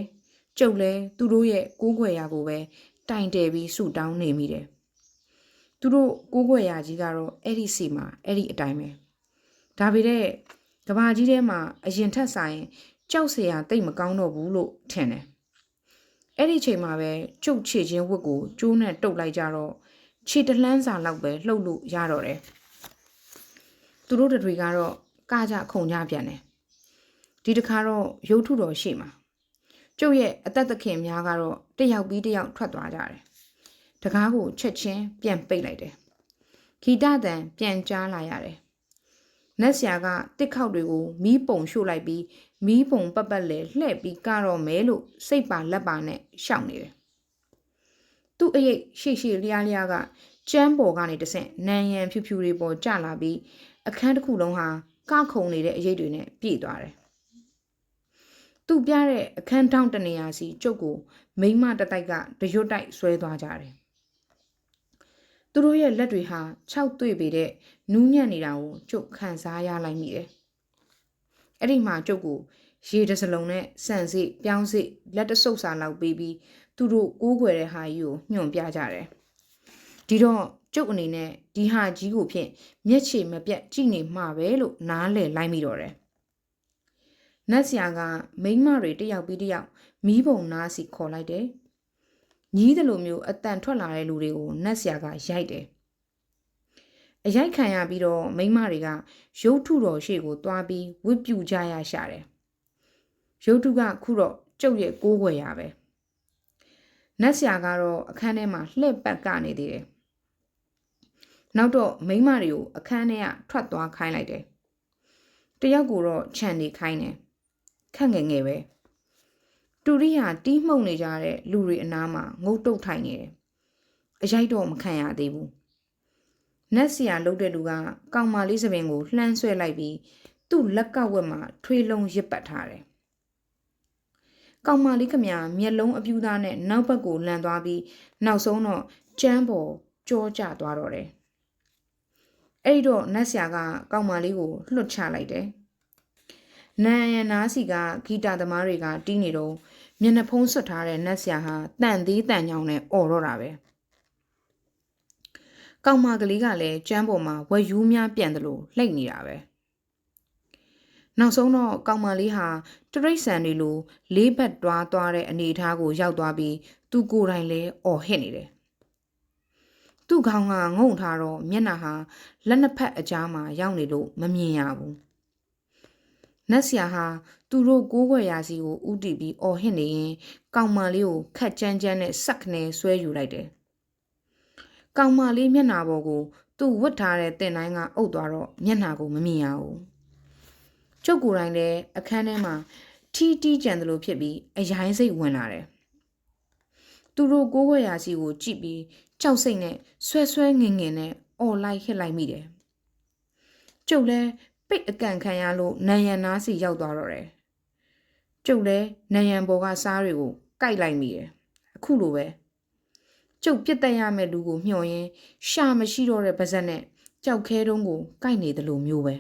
A: ကျုပ်လည်းသူတို့ရဲ့ကိုးကွယ်ရာကိုပဲတိုင်တယ်ပြီးဆူတောင်းနေမိတယ်သူတို့ကိုးကွယ်ရာကြီးကတော့အဲ့ဒီစီမှာအဲ့ဒီအတိုင်းပဲဒါပေမဲ့ကဘာကြီးထဲမှာအရင်ထက်ဆိုင်ကြောက်စရာတိတ်မကောင်းတော့ဘူးလို့ထင်တယ်အဲ့ဒီချိန်မှာပဲကျုပ်ခြေချင်းဝတ်ကိုကျိုးနဲ့တုပ်လိုက်ကြတော့ခြေတလှမ်းစာလောက်ပဲလှုပ်လို့ရတော့တယ်သူတို့တွေကတော့ကကြခုန်ကြပြန်တယ်ဒီတခါတော့ရုပ်ထုတော်ရှိမှာကျုပ်ရဲ့အသက်သခင်များကတော့တယောက်ပြီးတယောက်ထွက်သွားကြတယ်တကားကိုချက်ချင်းပြန်ပိတ်လိုက်တယ်ဂီတတန်ပြန်ကြားလာရတယ်နတ်ဆရာကတစ်ခေါက်တွေကိုမီးပုံရှို့လိုက်ပြီးမီးပုံပတ်ပတ်လဲလှဲ့ပြီးကတော့မဲလို့စိတ်ပါလက်ပါနဲ့ရှောက်နေတယ်သူ့အရေးရှေ့လျားက ကျမ်းပေါ်ကနေတဆင့်နံရံဖြူဖြူတွေပေါ်ကျလာပြီးအခန်းတစ်ခုလုံးဟာကောက်ခုံနေတဲ့အရေးတွေနဲ့ပြည့်သွားတယ်သူပြတဲ့အခန်းထောင်တနေရာစီကျုပ်ကိုမိမတတိုက်ကတရွတ်တိုက်ဆွဲသွားကြတယ်သူတို့ရဲ့လက်တွေဟာခြောက်သွေ့ပေတဲ့နူးညံ့နေတာကိုကျုပ်ခံစားရလိုက်မိတယ်အဲ့ဒီမှာကျုပ်ကိုရေတစ်စလုံးနဲ့ဆန်စိပြောင်းစိလက်တဆုပ်စာလောက်ပေးပြီးသူတို့ကိုးကွယ်တဲ့ဟာကြီးကိုညွှန်ပြကြတယ်ဒီတော့ကျုပ်အနေနဲ့ဒီဟာကြီးကိုဖြင့်မျက်ခြေမပြတ်ကြည့်နေမှာပဲလို့နားလည်လိုက်မိတော့တယ်နတ်ဆရာကမိန်းမတွေတယောက်ပြီးတယောက်မီးပုံနားစီခေါ်လိုက်တယ်ညီးတယ်လို့မျိုးအတန်ထွက်လာတဲ့လူတွေကိုနတ်ဆရာကရိုက်တယ်အရိုက်ခံရပြီးတော့မိန်းမတွေကရုပ်ထုတော်ရှေ့ကိုသွားပြီးဝတ်ပြုကြရရှာတယ်ရုပ်ထုကခုတော့ကျုပ်ရဲ့ကိုးကွယ်ရပဲနတ်ဆရာကတော့အခန်းထဲမှာလှည့်ပတ်ကနေသေးတယ်နောက်တော့မိန်းမတွေကိုအခန်းထဲကထွက်သွားခိုင်းလိုက်တယ်တယောက်ကိုတော့ခြံနေခိုင်းတယ်ခက်ငယ်ငယ်ပဲတူရိယာတီးမှုန်နေကြတဲ့လူတွေအနားမှာငုတ်တုတ်ထိုင်နေတယ်အရိုက်တော့မခံရသေးဘူးနတ်ဆရာလှုပ်တဲ့လူကကောင်မလေးစပင်ကိုလှမ်းဆွဲလိုက်ပြီးသူ့လက်ကဝက်မှာထွေးလုံးရစ်ပတ်ထားတယ်ကောင်မလေးခမမျက်လုံးအပြူသားနဲ့နောက်ဘက်ကိုလန်သွားပြီးနောက်ဆုံးတော့ကျမ်းပေါ်ကြောကျသွားတော့တယ်အဲ့တော့နတ်ဆရာကကောင်မလေးကိုလွှတ်ချလိုက်တယ်နန်ရနာစီကဂီတာသမားတွေကတီးနေတော့မျက်နှာဖုံးဆွတ်ထားတဲ့နတ်ဆရာဟာတန်သေးတန်ညောင်းနဲ့អော်တော့တာပဲကောင်မကလေးကလည်းကျမ်းပေါ်မှာဝက်ယူးများပြန်တယ်လို့လှိတ်နေတာပဲနောက်ဆုံးတော့ကောင်မလေးဟာတရိတ်ဆန်တွေလိုလေးဘက်တွားသွားတဲ့အနေအထားကိုရောက်သွားပြီးသူကိုယ်တိုင်လည်းអော်ဟစ်နေတယ်သူ့ခေါင်းကငုံထားတော့မျက်နှာဟာလက်နှစ်ဖက်အကြားမှာရောက်နေလို့မမြင်ရဘူးနတ်ဆရာဟာသူတို့ကိုးကွယ်ရာစီကိုဥတီပြီးអော်ဟစ်နေရင်ကောင်မလေးကိုခက်ကြမ်းကြမ်းနဲ့စက်ခနဲဆွဲယူလိုက်တယ်ကောင်မလေးမျက်နှာပေါ်ကိုသူ့ဝတ်ထားတဲ့တင်တိုင်းကအုပ်သွားတော့မျက်နှာကိုမမြင်ရဘူးကျုပ်ကိုယ်တိုင်လည်းအခန်းထဲမှာထီးတီးကြံတယ်လို့ဖြစ်ပြီးအရိုင်းစိတ်ဝင်လာတယ်သူတို့ကိုးကွယ်ရာစီကိုကြည့်ပြီးကြောက်စိတ်နဲ့ဆွဲဆွဲငင်ငင်နဲ့អော်လိုက်ဟစ်လိုက်မိတယ်ကျုပ်လည်းပိတ်အကန်ခံရလို့နံရံနားစီရောက်သွားတော့တယ်ကျုပ်လည်းနံရံပေါ်ကစားတွေကိုကိုက်လိုက်မိတယ်အခုလိုပဲကျုပ်ပြစ်တက်ရမယ့်လူကိုမျှော်ရင်းရှာမရှိတော့တဲ့ပါဇက်နဲ့ကြောက်ခဲတုံးကိုကိုက်နေတယ်လို့မျိုးပဲ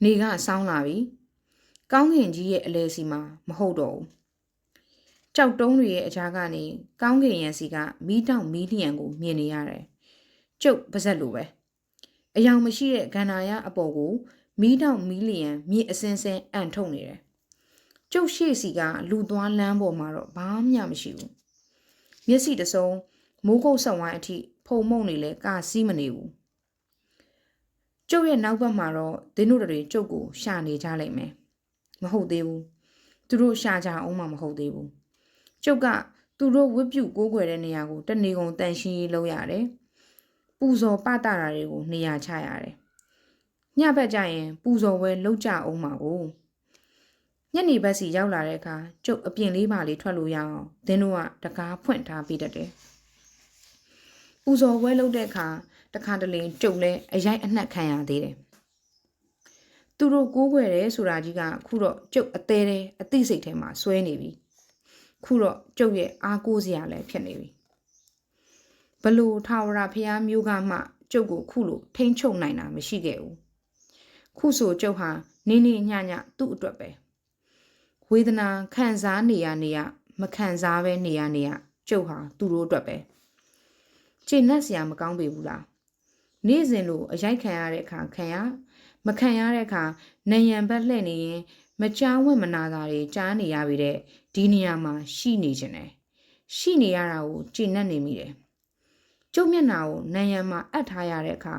A: နေကဆောင်းလာပြီကောင်းကင်ကြီးရဲ့အလဲစီမှာမဟုတ်တော့ဘူးကြောက်တုံးတွေရဲ့အကြားကနေကောင်းကင်ရံစီကမီးတောင်မီးလျံကိုမြင်နေရတယ်ကျုပ်ပါဇက်လိုပဲအယောင်မရှိတဲ့ဂန္ဓာရအပေါ်ကိုမီးတောင်မီးလျံမြေအစင်းစင်းအန်ထုတ်နေတယ်ကျုပ်ရှေ့စီကလူသွားလမ်းပေါ်မှာတော့ဘာမှမရှိဘူးမျက်စိတစုံမိုးကုတ်ဆက်ဝိုင်းအထိဖုံမုံနေလဲကာစီးမနေဘူးကျုပ်ရဲ့နောက်ဘက်မှာတော့ဒင်းတို့တွေကျုပ်ကိုရှာနေကြလိမ့်မယ်မဟုတ်သေးဘူးသူတို့ရှာကြအောင်မှမဟုတ်သေးဘူးကျုပ်ကသူတို့ဝတ်ပြုကိုးကွယ်တဲ့နေရာကိုတနေကုန်တန်ရှင်းရေးလုပ်ရတယ်ပူဇော်ပတတာတွေကိုနေရာချရတယ်ညဘက်ကျရင်ပူဇော်ပွဲလုပ်ကြအောင်ပါကိုညနေဘက်စီရောက်လာတဲ့အခါကျုပ်အပြင်လေးပါလေးထွက်လို့ရအောင်ဒင်းတို့ကတကားဖွင့်ထားပေးတတ်တယ်ပူဇော်ပွဲလုပ်တဲ့အခါတခါတလေကျုပ်လည်းအရိုက်အနှက်ခံရသေးတယ်သူတို့ကိုးကွယ်တယ်ဆိုတာကြီးကခုတော့ကျုပ်အသေးသေးအသိစိတ်ထဲမှာစွဲနေပြီခုတော့ကျုပ်ရဲ့အားကိုးစရာလည်းဖြစ်နေပြီဘလို့ထာဝရဘုရားမျိုးကမှကျုပ်ကိုခုလိုထိမ့်ချုပ်နိုင်တာမရှိခဲ့ဘူးခုဆိုကျုပ်ဟာနေနေညညသူ့အတွက်ပဲဝေဒနာခံစားနေရမခံစားပဲနေရကျုပ်ဟာသူတို့အတွက်ပဲခြေနှက်စရာမကောင်းပေဘူးလားနေ့စဉ်လိုအရိုက်ခံရတဲ့အခါခံရမခံရတဲ့အခါနယံဘက်လှည့်နေရင်မကြားဝင်မနာတာတွေကြားနေရပြီတဲ့ဒီနေရာမှာရှိနေခြင်းတယ်ရှိနေရတာကိုခြေနှက်နေမိတယ်ကျုပ်မျက်နှာကိုနယံမှာအပ်ထားရတဲ့အခါ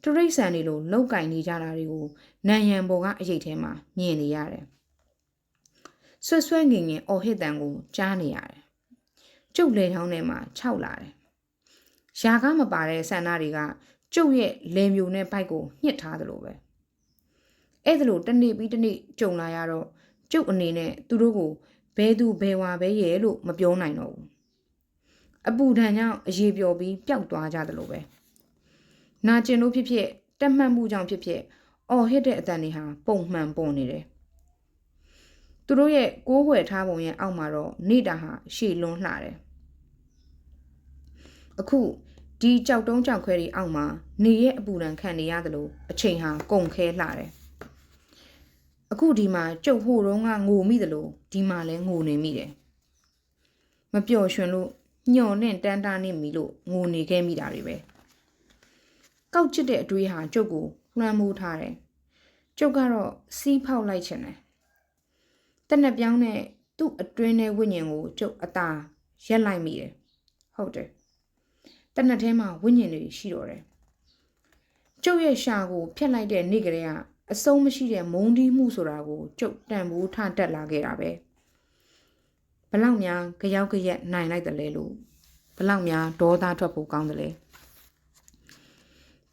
A: တရိတ်ဆန်တွေလိုလောက်ကင်နေကြတာတွေကိုနယံပေါ်ကအရေးထဲမှာမြင်နေရတယ်ဆွဆွဲငင်ငင်အော်ဟစ်တန်ကိုကြားနေရတယ်ကျုပ်လေချောင်းထဲမှာခြောက်လာတယ်ရာကားမပါတဲ့ဆန္ဒတွေကကျုပ်ရဲ့လေမျိုးနဲ့ဘိုက်ကိုညှစ်ထားသလိုပဲအဲ့ဒါလိုတနေ့ပြီးတနေ့ကြုံလာရတော့ကျုပ်အနေနဲ့သူတို့ကိုဘဲသူဘဲဝါပဲရဲ့လို့မပြောနိုင်တော့ဘူး အပူဒဏ်ကြောင့်အရေးပျော်ပြီးပျောက်သွားကြတယ်လို့ပဲနာကျင်လို့ဖြစ်ဖြစ်တက်မှတ်မှုကြောင့်ဖြစ်ဖြစ်အော်ဟစ်တဲ့အတန်တွေဟာပုံမှန်ပေါ်နေတယ်သူတို့ရဲ့ကိုးကွယ်ထားပုံရဲ့အောက်မှာတော့နေတာဟာရှည်လွန်းလှတယ်အခုဒီကြောက်တုံးကြောက်ခွဲတွေအောက်မှာနေရဲ့အပူဒဏ်ခံနေရတယ်လို့အချိန်ဟာကုန်ခဲလှတယ်အခုဒီမှာကျုပ်ဟိုတုန်းကငိုမိတယ်လို့ဒီမှာလည်းငိုနေမိတယ်မပျော်ရွှင်လို့ညှော်နဲ့တန်းတားနေမိလို့ငိုနေခဲ့မိတာတွေပဲကောက်ချစ်တဲ့အတွေးဟာကျုပ်ကိုလွှမ်းမိုးထားတယ်ကျုပ်ကတော့စီးဖောက်လိုက်ချင်တယ်တနက်ပြောင်းနဲ့သူ့အတွင်းထဲဝိညာဉ်ကိုကျုပ်အသာရက်လိုက်မိတယ်ဟုတ်တယ်တနက်ထဲမှာဝိညာဉ်တွေရှိတော့တယ်ကျုပ်ရဲ့ရှာကိုဖျက်လိုက်တဲ့နေ့ကလေးကအဆုံးမရှိတဲ့မုန်းတီးမှုဆိုတာကိုကျုပ်တန်ဖိုးထတက်လာခဲ့တာပဲဘလောက်များကြောက်ကြက်နိုင်လိုက်တယ်လဲလို့ဘလောက်များဒေါသထွက်ဖို့ကောင်းတယ်လဲ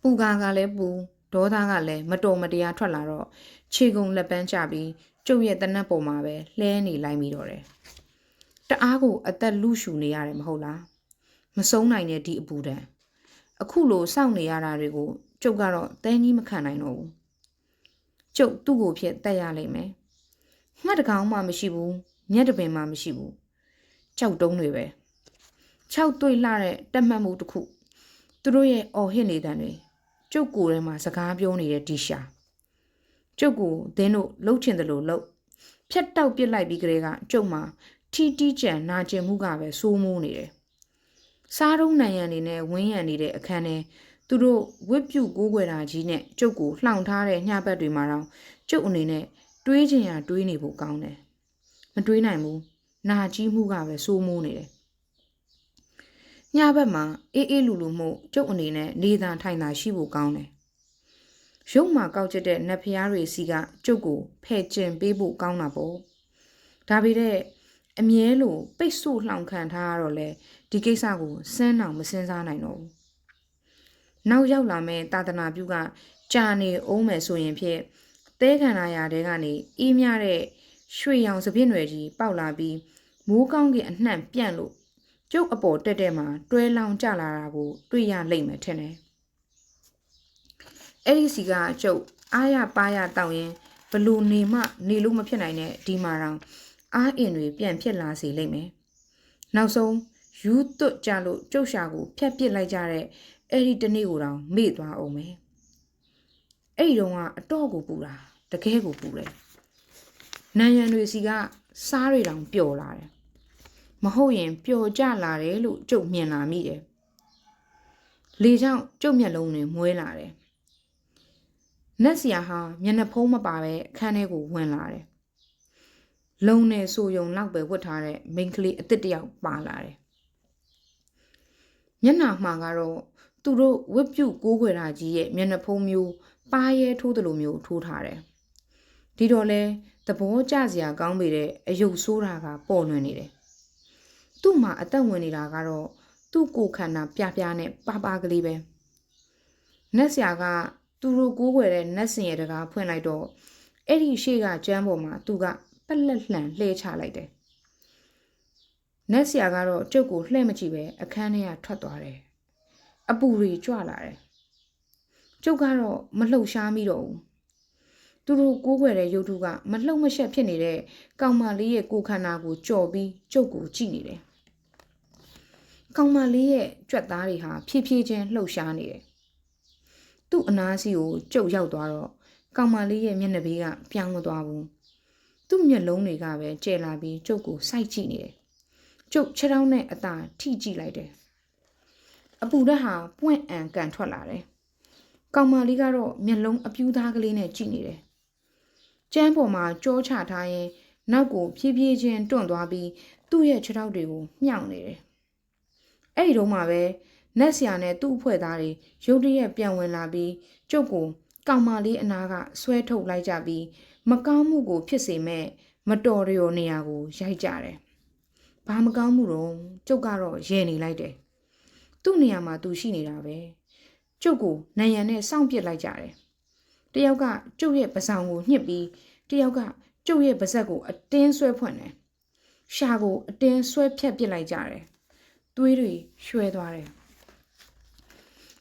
A: ပူကားကလည်းပူဒေါသကလည်းမတော်မတရားထွက်လာတော့ခြေကုံလက်ပန်းချပြီးကျုပ်ရဲ့တနက်ပေါ်မှာပဲလှဲနေလိုက်ပြီးတော့တယ်တအားကိုအသက်လူရှူနေရတယ်မဟုတ်လားမဆုံးနိုင်တဲ့ဒီအပူဒဏ်အခုလိုစောင့်နေရတာတွေကိုကျုပ်ကတော့တဲကြီးမခံနိုင်တော့ဘူးကျုပ်သူ့ကိုဖြစ်တက်ရလိမ့်မယ်ငှက်တကောင်မှမရှိဘူးမျက်တပင်မှမရှိဘူးကြောက်တုံးတွေပဲ6တွေ့လှတဲ့တက်မှတ်မှုတစ်ခုသူတို့ရဲ့အော်ဟစ်နေတဲ့တွေကျုပ်ကိုယ်ထဲမှာစကားပြောနေတဲ့ဒီရှာကျုပ်ကိုသင်းတို့လှုပ်ချင်တယ်လို့လှုပ်ဖြတ်တောက်ပစ်လိုက်ပြီးကလေးကကျုပ်မှာထီတီကြံနာကျင်မှုကပဲစိုးမိုးနေတယ်စားတုံးနိုင်ရန်နေနဲ့ဝင်းရံနေတဲ့အခန်းထဲသူတို့ဝစ်ပြုတ်ကိုးကွယ်တာကြီးနဲ့ကျုပ်ကိုလှောင်ထားတဲ့ညှပ်ပတ်တွေမှာတော့ကျုပ်အနေနဲ့တွေးချင်ရတွေးနေဖို့ကောင်းတယ်မတွေးနိုင်ဘူးနာကြီးမှုကပဲစိုးမိုးနေတယ်ညဘက်မှာအေးအေးလူလူမှုကျုပ်အနေနဲ့နေသာထိုင်သာရှိဖို့ကောင်းတယ်ရုပ်မှာကောက်ကျတဲ့နတ်ဖျားတွေစီကကျုပ်ကိုဖဲ့ကျင်ပေးဖို့ကောင်းတာပေါ့ဒါပေမဲ့အမြဲလိုပိတ်ဆို့လှောင်ခံထားရတော့လေဒီကိစ္စကိုစဉ်းအောင်မစဉ်းစားနိုင်တော့ဘူးနောက်ရောက်လာမဲ့တာသနာပြုကကြာနေအောင်မယ်ဆိုရင်ဖြင့်သဲခန္ဓာရာတဲကနေအေးမြတဲ့ရွှေရောင်စပြည့်နွယ်ကြီးပေါက်လာပြီးမိုးကောင်းကင်အနှံ့ပြန့်လို့ကျုပ်အပေါ်တက်တဲ့မှာတွဲလောင်ကျလာတာကိုတွေ့ရလိမ့်မယ်ထင်တယ်အဲ့ဒီစီကကျုပ်အားရပါးရတောင်းရင်ဘလို့နေမှနေလို့မဖြစ်နိုင်တဲ့ဒီမှာတော့အားအင်တွေပြန်ဖြစ်လာစေလိမ့်မယ်နောက်ဆုံးယူသွတ်ကြလို့ကျုပ်ရှာကိုဖျက်ပစ်လိုက်ကြတဲ့အဲ့ဒီတနေ့ကိုတောင်မေ့သွားအောင်မယ်အဲ့ဒီတော့ကအတော့ကိုပူတာတကယ်ကိုပူတယ်နန်းရံတွေစီကစားတွေတောင်ပျော်လာတယ်မဟုတ်ရင်ပျော်ကြလာတယ်လို့ကျုပ်မြင်လာမိတယ်လေကြောင့်ကျုပ်မျက်လုံးတွေမွဲလာတယ်နတ်ဆရာဟာမျက်နှာဖုံးမပါပဲအခန်းထဲကိုဝင်လာတယ်လုံနဲ့ဆိုယုံလောက်ပဲဝတ်ထားတဲ့မိန်းကလေးအစ်စ်တယောက်ပါလာတယ်မျက်နှာမှာကတော့သူတို့ဝတ်ပြုတ်ကိုးကွယ်တာကြီးရဲ့မျက်နှာဖုံးမျိုးပါရဲထိုးတယ်လို့မျိုးထိုးထားတယ်ဒီတော့လဲသဘောကျစရာကောင်းပေတဲ့အယုတ်ဆိုးတာကပေါ်လွင်နေတယ်သူ့မှာအသက်ဝင်နေတာကတော့သူ့ကိုယ်ခန္ဓာပြပြနဲ့ပါပါကလေးပဲနတ်ဆရာကသူတို့ကိုးကွယ်တဲ့နတ်စင်ရဲ့တကားဖွင့်လိုက်တော့အဲ့ဒီရှေ့ကကျမ်းပေါ်မှာသူကပက်လက်လှန်လှဲချလိုက်တယ်နတ်ဆရာကတော့ကျုပ်ကိုလှဲ့မကြည့်ပဲအခန်းထဲကထွက်သွားတယ်အပူတွေကြွလာတယ်ကျုပ်ကတော့မလှုပ်ရှားမိတော့ဘူးသူတို့ကိုးကွယ်တဲ့ရုပ်ထုကမလှုပ်မရှက်ဖြစ်နေတဲ့ကောင်မလေးရဲ့ကိုယ်ခန္ဓာကိုကြော်ပြီးကျုပ်ကိုကြည့်နေတယ်ကောင်မလေးရဲ့ကြွက်သားတွေဟာဖြည်းဖြည်းချင်းလှုပ်ရှားနေတယ်သူ့အနားစီကိုကျုပ်ရောက်သွားတော့ကောင်မလေးရဲ့မျက်နှာဘေးကပြောင်းမသွားဘူးသူ့မျက်လုံးတွေကပဲကျဲလာပြီးကျုပ်ကိုစိုက်ကြည့်နေတယ်ကျုပ်ခြေထောက်နဲ့အသာထိကြည့်လိုက်တယ်အပူဓာတ်ဟာပွင့်အံကန်ထွက်လာတယ်ကောင်မလေးကတော့မျက်လုံးအပြူးသားကလေးနဲ့ကြည့်နေတယ်ကျန်းပေါ်မှာကြောချထားရင်နောက်ကိုဖြည်းဖြည်းချင်းတွန့်သွားပြီးသူ့ရဲ့ခြေထောက်တွေကိုမြှောက်နေတယ်အဲ့ဒီတော့မှပဲနတ်ဆရာနဲ့သူ့အဖွဲ့သားတွေရုတ်တရက်ပြန်ဝင်လာပြီးကျုပ်ကိုကောင်မလေးအနာကဆွဲထုတ်လိုက်ကြပြီးမကောင်းမှုကိုဖြစ်စေမဲ့မတော်ရနေရာကိုရိုက်ကြတယ်။ဘာမကောင်းမှုတော့ကျုပ်ကတော့ရဲနေလိုက်တယ်။သူ့နေရာမှာသူရှိနေတာပဲ။ကျုပ်ကိုနံရံနဲ့စောင့်ပစ်လိုက်ကြတယ်။တယောက်ကကျုပ်ရဲ့ပစောင်ကိုညှစ်ပြီးတယောက်ကကျုပ်ရဲ့ပါးစပ်ကိုအတင်းဆွဲဖွင့်တယ်။ရှာကိုအတင်းဆွဲဖြတ်ပစ်လိုက်ကြတယ်။ သွေးတွေရွှဲသွားတယ်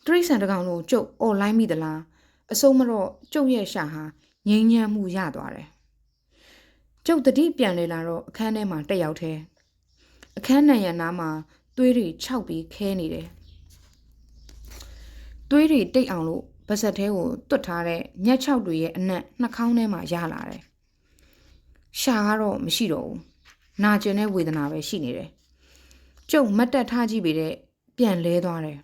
A: တရိษံတကောင်တို့ကျုပ်အော်လိုက်မိသလားအဆုံးမတော့ကျုပ်ရဲ့ရှာဟာငြိမ်းချမ်းမှုရသွားတယ်ကျုပ်တတိပြန်လေလာတော့အခန်းထဲမှာတက်ရောက်တယ်အခန်းနံရံနားမှာသွေးတွေခြောက်ပြီးခဲနေတယ်သွေးတွေတိတ်အောင်လို့ပါဇက်ထဲကိုတွတ်ထားတဲ့ညက်ချောက်တွေရဲ့အနက်နှာခေါင်းထဲမှာရလာတယ်ရှာကတော့မရှိတော့ဘူးနာကျင်တဲ့ဝေဒနာပဲရှိနေတယ်ကျုပ်မတ်တက်ထားကြည့်ပေတဲ့ပြန်လဲသွားတယ်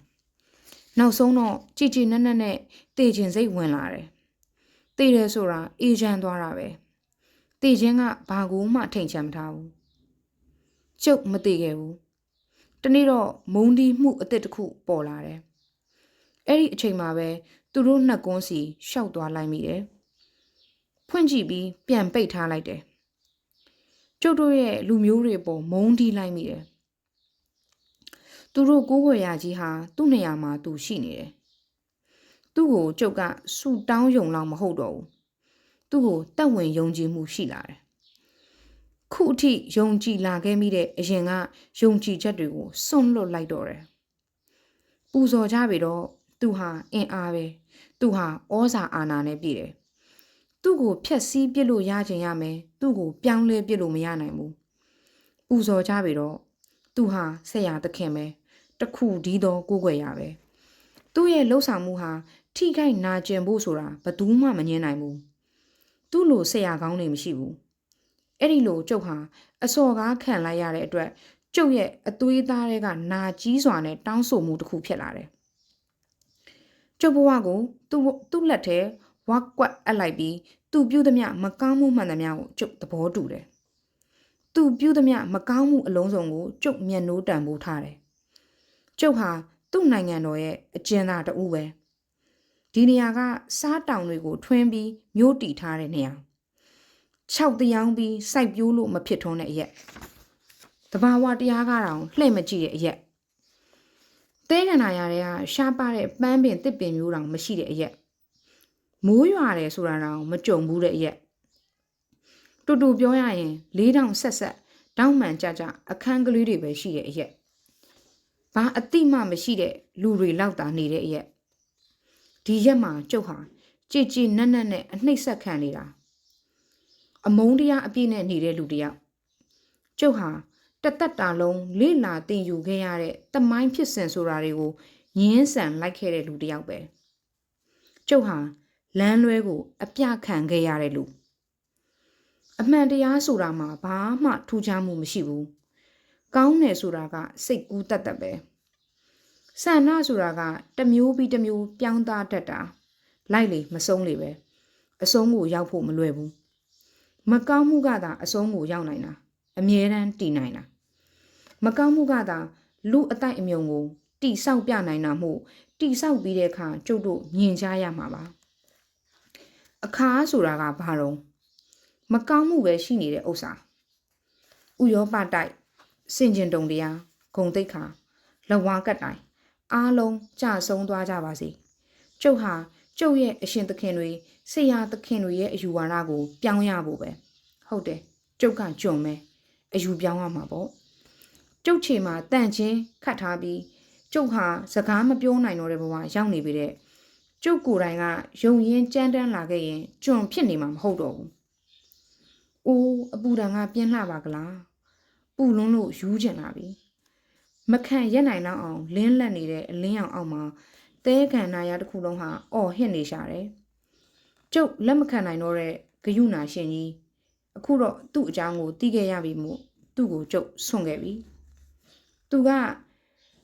A: နောက်ဆုံးတော့ကြည်ကြည်နက်နက်နဲ့တေချင်စိတ်ဝင်လာတယ်တေတယ်ဆိုတာအေးချမ်းသွားတာပဲတေခြင်းကဘာကိုမှထိန်ချမ်းမထားဘူးကျုပ်မတေခဲ့ဘူးတနေ့တော့မုံဒီမှုအစ်စ်တစ်ခုပေါ်လာတယ်အဲ့ဒီအချိန်မှာပဲသူတို့နှက်ကွန်းစီရှောက်သွားလိုက်မိတယ်ဖွင့်ကြည့်ပြီးပြန်ပိတ်ထားလိုက်တယ်ကျုပ်တို့ရဲ့လူမျိုးတွေပေါ်မုံဒီလိုက်မိတယ်သူတို့ကိုးကွယ်ရကြီးဟာသူ့နေရာမှာသူရှိနေတယ်သူ့ကိုကျုပ်ကဆူတောင်းယုံလောက်မဟုတ်တော့ဘူးသူ့ကိုတက်ဝင်ယုံကြည်မှုရှိလာတယ်ခုအထိယုံကြည်လာခဲ့မိတဲ့အရင်ကယုံကြည်ချက်တွေကိုစွန့်လွတ်လိုက်တော့တယ်ပူဇော်ကြပြီတော့သူဟာအင်အားပဲသူဟာဩဇာအာဏာနဲ့ပြည့်တယ်သူ့ကိုဖျက်ဆီးပစ်လို့ရခြင်းရမယ်သူ့ကိုပြောင်းလဲပစ်လို့မရနိုင်ဘူးပူဇော်ကြပြီတော့သူဟာဆရာသခင်ပဲတခုဒီတော့ကိုးကွယ်ရပဲသူ့ရဲ့လှုပ်ဆောင်မှုဟာထိခိုက်နာကျင်ဖို့ဆိုတာဘယ်သူမှမငြင်းနိုင်ဘူးသူ့လိုဆရာကောင်းနေမရှိဘူးအဲ့ဒီလိုကျုပ်ဟာအစော်ကားခံလိုက်ရတဲ့အတွက်ကျုပ်ရဲ့အသွေးသားတွေကနာကြီးစွာနဲ့တောင်းဆိုမှုတစ်ခုဖြစ်လာတယ်ကျုပ်ဘဝကိုသူ့လက်ထဲဝါကွက်အပ်လိုက်ပြီးသူပြုသမျှမကောင်းမှုမှန်သမျှကိုကျုပ်သဘောတူတယ်သူပြုသမျှမကောင်းမှုအလုံးစုံကိုကျုပ်မျက်နှိုးတန်ဖိုးထားတယ်ကျုပ်ဟာသူ့နိုင်ငံတော်ရဲ့အကျဉ်းသားတဦးပဲဒီနေရာကစားတောင်တွေကိုထွင်းပြီးမြို့တီထားတဲ့နေရာ6တရားပြီးစိုက်ပျိုးလို့မဖြစ်ထွန်းတဲ့အရက်တဘာဝတရားကားတောင်လှည့်မကြည့်တဲ့အရက်တဲကနာရတဲ့ကရှားပါတဲ့ပန်းပင်တစ်ပင်မျိုးတောင်မရှိတဲ့အရက်မိုးရွာတယ်ဆိုတာတောင်မကြုံဘူးတဲ့အရက်တူတူပြောရရင်4000ဆက်ဆက်တောင်းမှန်ကြကြအခန်းကလေးတွေပဲရှိတဲ့အရက်ဘာအတိမမရှိတဲ့လူတွေလောက်တာနေတဲ့အရက်ဒီရက်မှာကျုပ်ဟာကြည်ကြည်နက်နက်နဲ့အနှိမ့်ဆက်ခံနေတာအမုန်းတရားအပြည့်နဲ့နေတဲ့လူတယောက်ကျုပ်ဟာတသက်တာလုံးလေ့လာသင်ယူခဲ့ရတဲ့တမိုင်းဖြစ်စဉ်ဆိုတာတွေကိုငင်းဆန်လိုက်ခဲ့တဲ့လူတယောက်ပဲကျုပ်ဟာလမ်းလွဲကိုအပြခံခဲ့ရတဲ့လူအမှန်တရားဆိုတာမှာဘာမှထူးခြားမှုမရှိဘူးကောင်းတယ်ဆိုတာကစိတ်ကူးတတ်တတ်ပဲဆန္ဒဆိုတာကတမျိုးပြီးတမျိုးပြောင်းသားတတ်တာလိုက်လေမဆုံးလေပဲအဆုံးကိုရောက်ဖို့မလွယ်ဘူးမကောင်းမှုကသာအဆုံးကိုရောက်နိုင်တာအမြဲတမ်းတည်နိုင်တာမကောင်းမှုကသာလူအတိုက်အမြုံကိုတိဆောက်ပြနိုင်တာမို့တိဆောက်ပြီးတဲ့အခါကျုပ်တို့မြင်ကြရမှာပါအခါဆိုတာကဘာတော့မကောင်းမှုပဲရှိနေတဲ့ဥစ္စာဥရောပတိုက်စင်ကျင်တုံတရားဂုံတိတ်ခါလဝါကတ်တိုင်အားလုံးကြဆုံးသွားကြပါစေကျုပ်ဟာကျုပ်ရဲ့အရှင်သခင်တွေဆရာသခင်တွေရဲ့အယူဝါဒကိုပြောင်းရဖို့ပဲဟုတ်တယ်ကျုပ်ကကြုံမယ်အယူပြောင်းရမှာပေါ့ကျုပ်ချေမှာတန့်ချင်းခတ်ထားပြီးကျုပ်ဟာစကားမပြောနိုင်တော့တဲ့ဘဝရောက်နေပြီတဲ့ကျုပ်ကိုယ်တိုင်ကယုံရင်ကြမ်းတမ်းလာခဲ့ရင်ကျွန်ဖြစ်နေမှာမဟုတ်တော့ဘူးအိုးအပူတန်ကပြင်းလှပါကလားပူလွန်းလို့ယူးကျင်လာပြီမခံရက်နိုင်တော့အောင်လင်းလက်နေတဲ့အလင်းရောင်အောက်မှာတဲကန်နာရတစ်ခုလုံးဟာအော်ဟစ်နေရှာတယ်ကျုပ်လက်မခံနိုင်တော့တဲ့ဂယုနာရှင်ကြီးအခုတော့သူ့အကြောင်းကိုသိခဲ့ရပြီမို့သူ့ကိုကျုပ်ဆွန့်ခဲ့ပြီသူက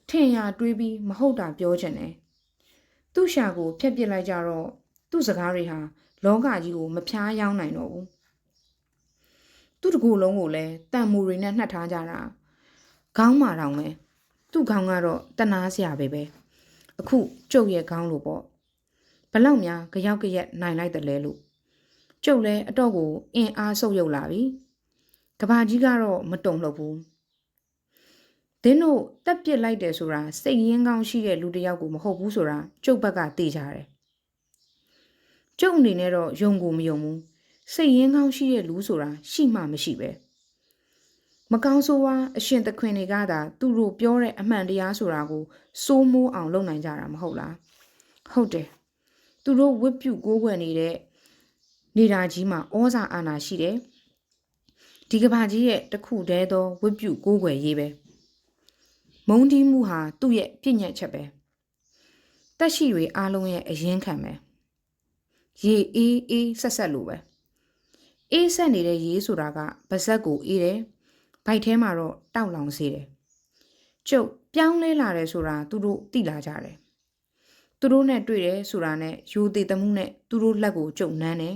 A: ထင်ရတွေးပြီးမဟုတ်တာပြောချင်တယ်သူ့ရှာကိုဖျက်ပစ်လိုက်ကြတော့သူ့စကားတွေဟာလောကကြီးကိုမဖျားယောင်းနိုင်တော့ဘူးသူ့တကူလုံးကိုလည်းတန်မူတွေနဲ့နှက်ထားကြတာခေါင်းမာတောင်ပဲသူ့ခေါင်းကတော့တနာစရာပဲအခုကျုပ်ရဲ့ခေါင်းလိုပေါ့ဘလောက်များကြောက်ကရက်နိုင်လိုက်တယ်လဲလို့ကျုပ်လည်းအတော့ကိုအင်အားဆုပ်ယုပ်လာပြီကဘာကြီးကတော့မတုံ့လှုပ်ဘူးဒင်းတို့တက်ပစ်လိုက်တယ်ဆိုတာစိတ်ရင်းကောင်းရှိတဲ့လူတစ်ယောက်ကိုမဟုတ်ဘူးဆိုတာကျုပ်ဘက်ကသိကြတယ်ကျုပ်အနေနဲ့တော့ယုံကိုမယုံဘူးစိတ်ရင်းကောင်းရှိတဲ့လူဆိုတာရှိမှမရှိပဲ မကောင်းဆိုးဝါးအရှင်သခင်တွေကသာသူတို့ပြောတဲ့အမှန်တရားဆိုတာကိုစိုးမိုးအောင်လုပ်နိုင်ကြတာမဟုတ်လားဟုတ်တယ်သူတို့ဝတ်ပြုကိုးကွယ်နေတဲ့နေတာကြီးမှာဩဇာအာဏာရှိတယ်ဒီကဘာကြီးရဲ့တခုတည်းသောဝတ်ပြုကိုးကွယ်ရေးပဲမုန်းတီးမှုဟာသူ့ရဲ့ပြည့်ညတ်ချက်ပဲတက်ရှိတွေအားလုံးရဲ့အရင်ခံပဲရေအေးဆက်လို့ပဲအေးဆက်နေတဲ့ရေဆိုတာကပါဇက်ကိုအေးတယ်ဘိုက်ထဲမှာတော့တောက်လောင်စေတယ်ကျုပ်ပြောင်းလဲလာတယ်ဆိုတာသူတို့သိလာကြတယ်သူတို့နဲ့တွေ့တယ်ဆိုတာနဲ့ယူသေးတမှုနဲ့သူတို့လက်ကိုကျုပ်နမ်းတယ်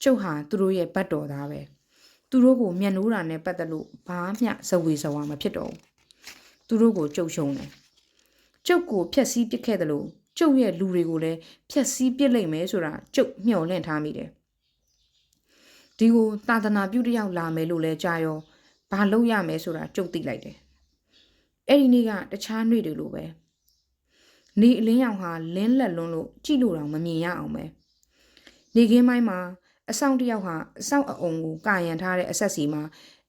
A: ကျုပ်ဟာသူတို့ရဲ့ဘတ်တော်သားပဲသူတို့ကိုမျက်နှိုးတာနဲ့ပတ်သက်လို့ဘာမှဇဝေဇဝါမဖြစ်တော့ဘူးသူတို့ကိုကျုပ်ရှုံးတယ်ကျုပ်ကိုဖျက်ဆီးပစ်ခဲ့တယ်လို့ကျုပ်ရဲ့လူတွေကိုလည်းဖျက်ဆီးပစ်လိုက်မယ်ဆိုတာကျုပ်မျှော်လင့်ထားမိတယ်ဒီကိုသာသနာပြုတယောက်လာမယ်လို့လဲကြားရောဘာလုပ်ရမယ်ဆိုတာကျုပ်သိလိုက်တယ်အဲ့ဒီနေ့ကတခြားနေ့တွေလိုပဲနေအလင်းရောင်ဟာလင်းလက်လွန်းလို့ကြည့်လို့တော့မမြင်ရအောင်ပဲနေခင်းပိုင်းမှာအဆောင်တယောက်ဟာအဆောင်အအုံကိုကာရန်ထားတဲ့အဆက်စီမှာ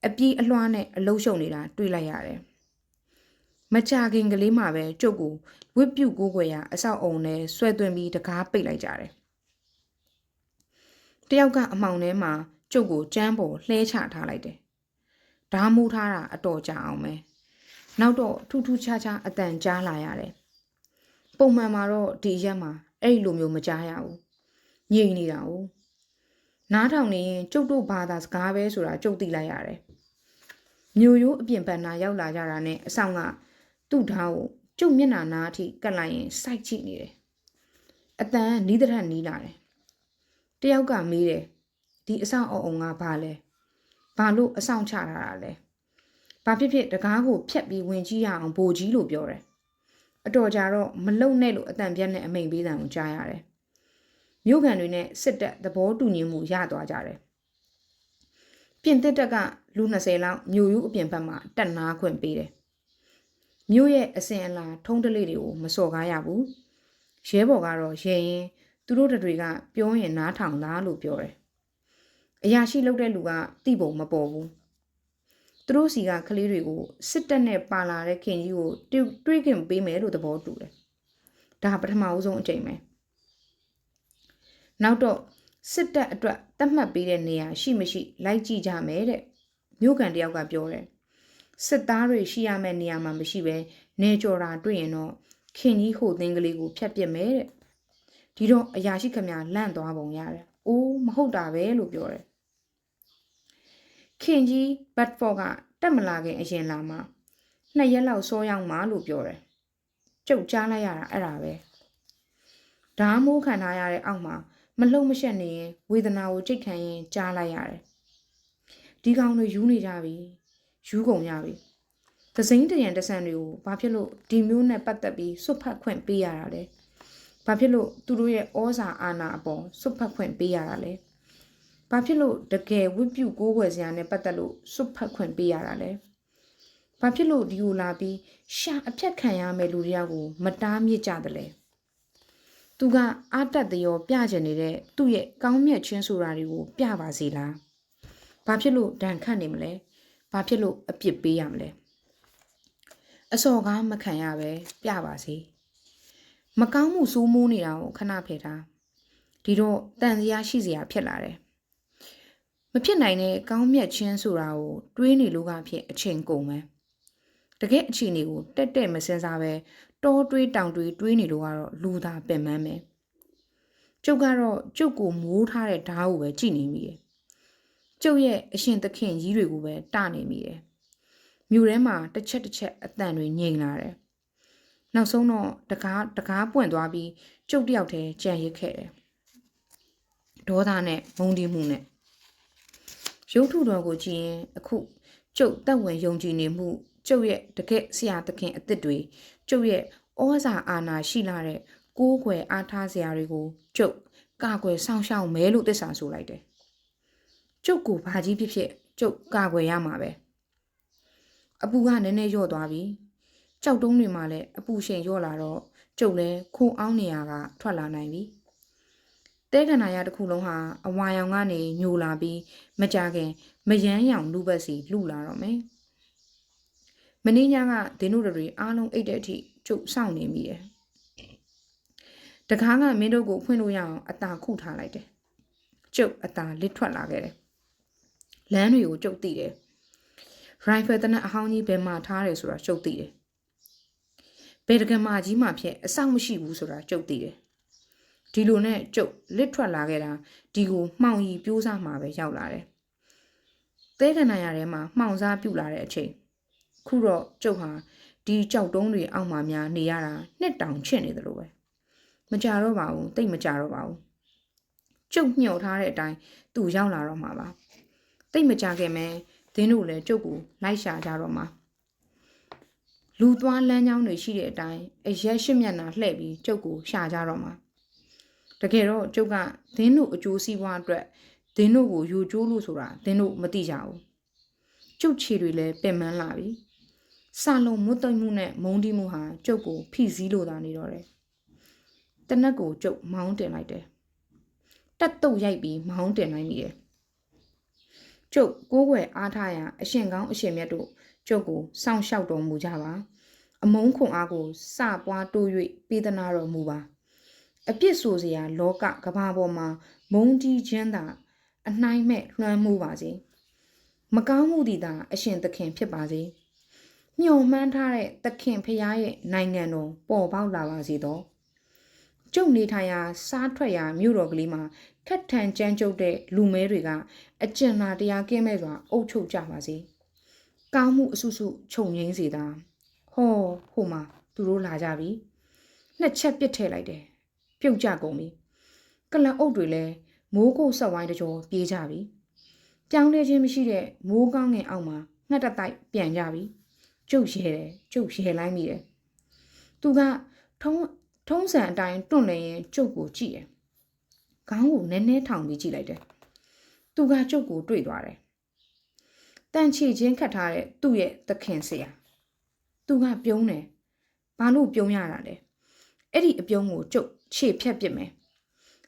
A: အပြေးအလွှားနဲ့အလုံးရှုံနေတာတွေ့လိုက်ရတယ်မကြခင်ကလေးမှာပဲကျုပ်ကိုဝစ်ပြုတ်ကိုးကွယ်ရာအဆောက်အုံနဲ့ဆွဲသွင်းပြီးတကားပိတ်လိုက်ကြတယ်တယောက်ကအမှောင်ထဲမှာကျုပ်ကိုကျမ်းပေါ်လှဲချထားလိုက်တယ်ဓားမိုးထားတာအတော်ကြာအောင်ပဲနောက်တော့ထူးထူးခြားခြားအတန်ကြားလာရတယ်ပုံမှန်မှာတော့ဒီရက်မှာအဲ့လိုမျိုးမကြားရဘူးငြိမ်နေတာ哦နားထောင်နေရင်ကျုပ်တို့ဘာသာစကားပဲဆိုတာကျုပ်သိလိုက်ရတယ်မျိုးရိုးအပြင်ပန်းနာရောက်လာကြတာနဲ့အဆောင်ကသူ့ဓာတ်ကိုကျုပ်မျက်နှာနားအထိကတ်လိုက်ရင်စိုက်ချိနေတယ်အတန်နီးတဲ့ထက်နီးလာတယ်တယောက်ကမေးတယ်ဒီအဆောင်အုံကဘာလဲဘာလို့အဆောင်ချထားတာလဲဘာဖြစ်ဖြစ်တကားကိုဖြတ်ပြီးဝင်ကြည့်ရအောင်ဘိုလ်ကြီးလို့ပြောတယ်အတော်ကြာတော့မလုံနဲ့လို့အတန်ပြတ်နဲ့အမိန်ပေးတယ်ကိုကြားရတယ်မြို့ခံတွေနဲ့စစ်တပ်သဘောတူညီမှုရသွားကြတယ်ပြင်သစ်တပ်ကလူ20လောက်မြို့ရိုးအပြင်ဘက်မှာတက်နာခွင့်ပေးတယ်မြို့ရဲ့အစဉ်အလာထုံးတလေတွေကိုမစော်ကားရဘူးရဲဘော်ကတော့ရဲရင်သူတို့တွေကပြောရင်နားထောင်သားလို့ပြောတယ်အရာရှိလုပ်တဲ့လူကတိပုံမပေါ်ဘူးသူတို့စီကကလေးတွေကိုစစ်တပ်နဲ့ပါလာတဲ့ခင်ကြီးကိုတွေးခင်ပေးမယ်လို့သဘောတူတယ်ဒါပထမအဆုံးအချိန်ပဲနောက်တော့စစ်တပ်အတွက်တတ်မှတ်ပေးတဲ့နေရာရှိမရှိလိုက်ကြည့်ကြမယ်တဲ့မြို့ကန်တယောက်ကပြောတယ်စစ်သားတွေရှိရမယ့်နေရာမှာမရှိပဲနေကြော်တာတွေ့ရင်တော့ခင်ကြီးဟိုသင်းကလေးကိုဖျက်ပစ်မယ်တဲ့ဒီတော့အရာရှိခမရလန့်သွားပုံရတယ်အိုးမဟုတ်တာပဲလို့ပြောတယ်ခင်ကြီးဘတ်ဖော့ကတက်မလာခင်အရင်လာမှ2 ရက်လောက်စောရောက်မှလို့ပြောတယ်ကျုပ်ကြားလိုက်ရတာအဲ့ဒါပဲဓားမိုးခံထားရတဲ့အောက်မှာမလုံမရှက်နေရင်ဝေဒနာကိုကြိတ်ခံရင်ကြားလိုက်ရတယ်ဒီကောင်တွေယူနေကြပြီယူကုန်ကြပြီသစိမ်းတရံတဆန်တွေကိုဘာဖြစ်လို့ဒီမျိုးနဲ့ပတ်သက်ပြီးစွတ်ဖတ်ခွင့်ပေးရတာလဲဘာဖြစ်လို့သူတို့ရဲ့ဩဇာအာဏာအပေါ်စွတ်ဖတ်ခွင့်ပေးရတာလဲဘာဖြစ်လို့တကယ်ဝိပုကိုးကွယ်စရာနဲ့ပတ်သက်လို့စွတ်ဖတ်ခွင့်ပေးရတာလဲဘာဖြစ်လို့ဒီကိုလာပြီးရှာအဖြတ်ခံရမယ့်လူတွေကကိုမတားမြစ်ကြတယ်လဲသူကအာတတ်တရောပြချင်နေတဲ့သူ့ရဲ့ကောင်းမြတ်ခြင်းဆိုတာတွေကိုပြပါစေလားဘာဖြစ်လို့ဒဏ်ခတ်နေမလဲဘာဖြစ်လို့အပြစ်ပေးရမလဲအစော်ကားမခံရပဲပြပါစေမကောင်းမှုစိုးမိုးနေတာကိုခဏဖယ်ထားဒီတော့တန်စရာရှိစရာဖြစ်လာတယ်မဖြစ်နိုင်တဲ့ကောင်းမြတ်ခြင်းဆိုတာကိုတွေးနေလို့ကဖြစ်အချိန်ကုန်ပဲတကယ်အခြေအနေကိုတက်မစင်စားပဲတောတွေးတောင်တွေးနေလို့ကတော့လူသားပင်ပန်းပဲကျုပ်ကတော့ကျုပ်ကိုမိုးထားတဲ့ဓာတ်ကိုပဲကြည်နေမိတယ်ကျုပ်ရဲ့အရှင်သခင်ကြီးတွေကိုပဲတနေမိတယ်မြို့ထဲမှာတစ်ချက်အတန်တွေငြိမ်လာတယ်နောက်ဆုံးတော့တကားပွင့်သွားပြီးကျုပ်တယောက်တည်းကြံရစ်ခဲ့တယ်ဒေါသနဲ့မုန်းတီးမှုနဲ့ရုပ်ထုတော်ကိုကြည့်ရင်အခုကျုပ်တက်ဝင်ယုံကြည်နေမှုကျုပ်ရဲ့တကယ့်ဆရာသခင်အစ်စ်တွေကျုပ်ရဲ့ဩဇာအာဏာရှိလာတဲ့ကိုးကွယ်အားထားစရာတွေကိုကျုပ်ကာကွယ်ဆောင်ရှောက်မဲလို့သစ္စာဆိုလိုက်တယ်ကျုပ်ကိုဘာကြီးဖြစ်ကျုပ်ကာကွယ်ရမှာပဲအပူကနည်းနည်းလျော့သွားပြီကြောက်တုံးတွေမှာလည်းအပူရှိန်လျော့လာတော့ကျုပ်လည်းခိုးအောင်နေရကထွက်လာနိုင်ပြီတဲခန္ဓာရတစ်ခုလုံးဟာအဝါရောင်ကနေညိုလာပြီးမကြခင်မယမ်းရောင်လူဘက်စီလှူလာတော့မယ် မင်းညာကဒင်းတို့တွေအားလုံးအိတ်တဲ့အထိကျုပ်စောင့်နေမိတယ်တကားကမင်းတို့ကိုဖွင့်လို့ရအောင်အသာခုထားလိုက်တယ်ကျုပ်အသာလစ်ထွက်လာခဲ့တယ်လမ်းတွေကိုကျုပ်သိတယ်ရိုင်ဖယ်တနက်အဟောင်းကြီးဘယ်မှာထားတယ်ဆိုတာကျုပ်သိတယ်ဘယ်တကမာကြီးမှဖြစ်အဆောင်မရှိဘူးဆိုတာကျုပ်သိတယ်ဒီလိုနဲ့ကျုပ်လစ်ထွက်လာခဲ့တာဒီကိုမှောင်ရီပြိုးစားမှာပဲရောက်လာတယ်သဲကန္နာရထဲမှာမှောင်စားပြုတ်လာတဲ့အချိန်ခုတော့ကျုပ်ဟာဒီကြောက်တုံးတွေအောက်မှာများနေရတာနှစ်တောင်ချစ်နေတယ်လို့ပဲမကြတော့ပါဘူးတိတ်မကြတော့ပါဘူးကျုပ်ညှော်ထားတဲ့အတိုင်းသူ့ရောက်လာတော့မှာပါတိတ်မကြခင်မဲဒင်းတို့လည်းကျုပ်ကိုလိုက်ရှာကြတော့မှာလူသွားလမ်းကြောင်းတွေရှိတဲ့အတိုင်းအရက်ရှစ်မျက်နှာလှည့်ပြီးကျုပ်ကိုရှာကြတော့မှာတကယ်တော့ကျုပ်ကဒင်းတို့အကျိုးစီးပွားအတွက်ဒင်းတို့ကိုယူကျိုးလို့ဆိုတာဒင်းတို့မသိကြဘူးကျုပ်ခြေတွေလည်းပင်ပန်းလာပြီစာလုံးမွတ်သိမ့်မှုနဲ့မုန်းတီးမှုဟာကျုပ်ကိုဖိစည်းလို့သာနေတော့တယ်တနက်ကိုကျုပ်မောင်းတင်လိုက်တယ်တက်တုတ်ရိုက်ပြီးမောင်းတင်လိုက်မိတယ်ကျုပ်ကိုးကွယ်အားထားရာအရှင်ကောင်းအရှင်မြတ်တို့ကျုပ်ကိုစောင့်ရှောက်တော်မူကြပါအမုန်းခွန်အားကိုစပွားတိုး၍ပေးသနာတော်မူပါအပြစ်ဆိုစရာလောကကဘာပေါ်မှာမုန်းတီးခြင်းသာအနှိုင်းမဲ့လွှမ်းမိုးပါစေမကောင်းမှုသည်သာအရှင်သခင်ဖြစ်ပါစေမျှော်မှန်းထားတဲ့သခင်ဖရာရဲ့နိုင်ငံတော်ပေါ်ပေါက်လာပါစေတော့ကျုပ်နေထိုင်ရာစားထွက်ရာမြို့တော်ကလေးမှာခက်ထန်ကြမ်းကြုတ်တဲ့လူမဲတွေကအကျဉ်းလာတရားကင်းမဲ့စွာအုပ်ချုပ်ကြပါစေကောင်းမှုအဆုစုခြုံငိမ့်စေတာဟောဟိုမှာသူတို့လာကြပြီနှစ်ချက်ပစ်ထည့်လိုက်တယ်ပြုတ်ကြကုန်ပြီကလန်အုပ်တွေလည်းမိုးကုတ်ဆက်ဝိုင်းတကြောပြေးကြပြီပြောင်းလဲခြင်းမရှိတဲ့မိုးကောင်းငင်အောက်မှာငှက်တတိုက်ပြန်ကြပြီကျုပ်ရဲတယ်ကျုပ်ရဲလိုက်မိတယ်သူကထုံးစံအတိုင်းတွန့်နေရင်ကျုပ်ကိုကြည့်တယ်ခေါင်းကိုနည်းနည်းထောင်ပြီးကြည့်လိုက်တယ်သူကကျုပ်ကိုတွေ့သွားတယ်တန်ချီချင်းခတ်ထားတဲ့သူ့ရဲ့သခင်ဆရာသူကပြုံးတယ်ဘာလို့ပြုံးရတာလဲအဲ့ဒီအပြုံးကိုကျုပ်ခြေဖြတ်ပစ်မယ်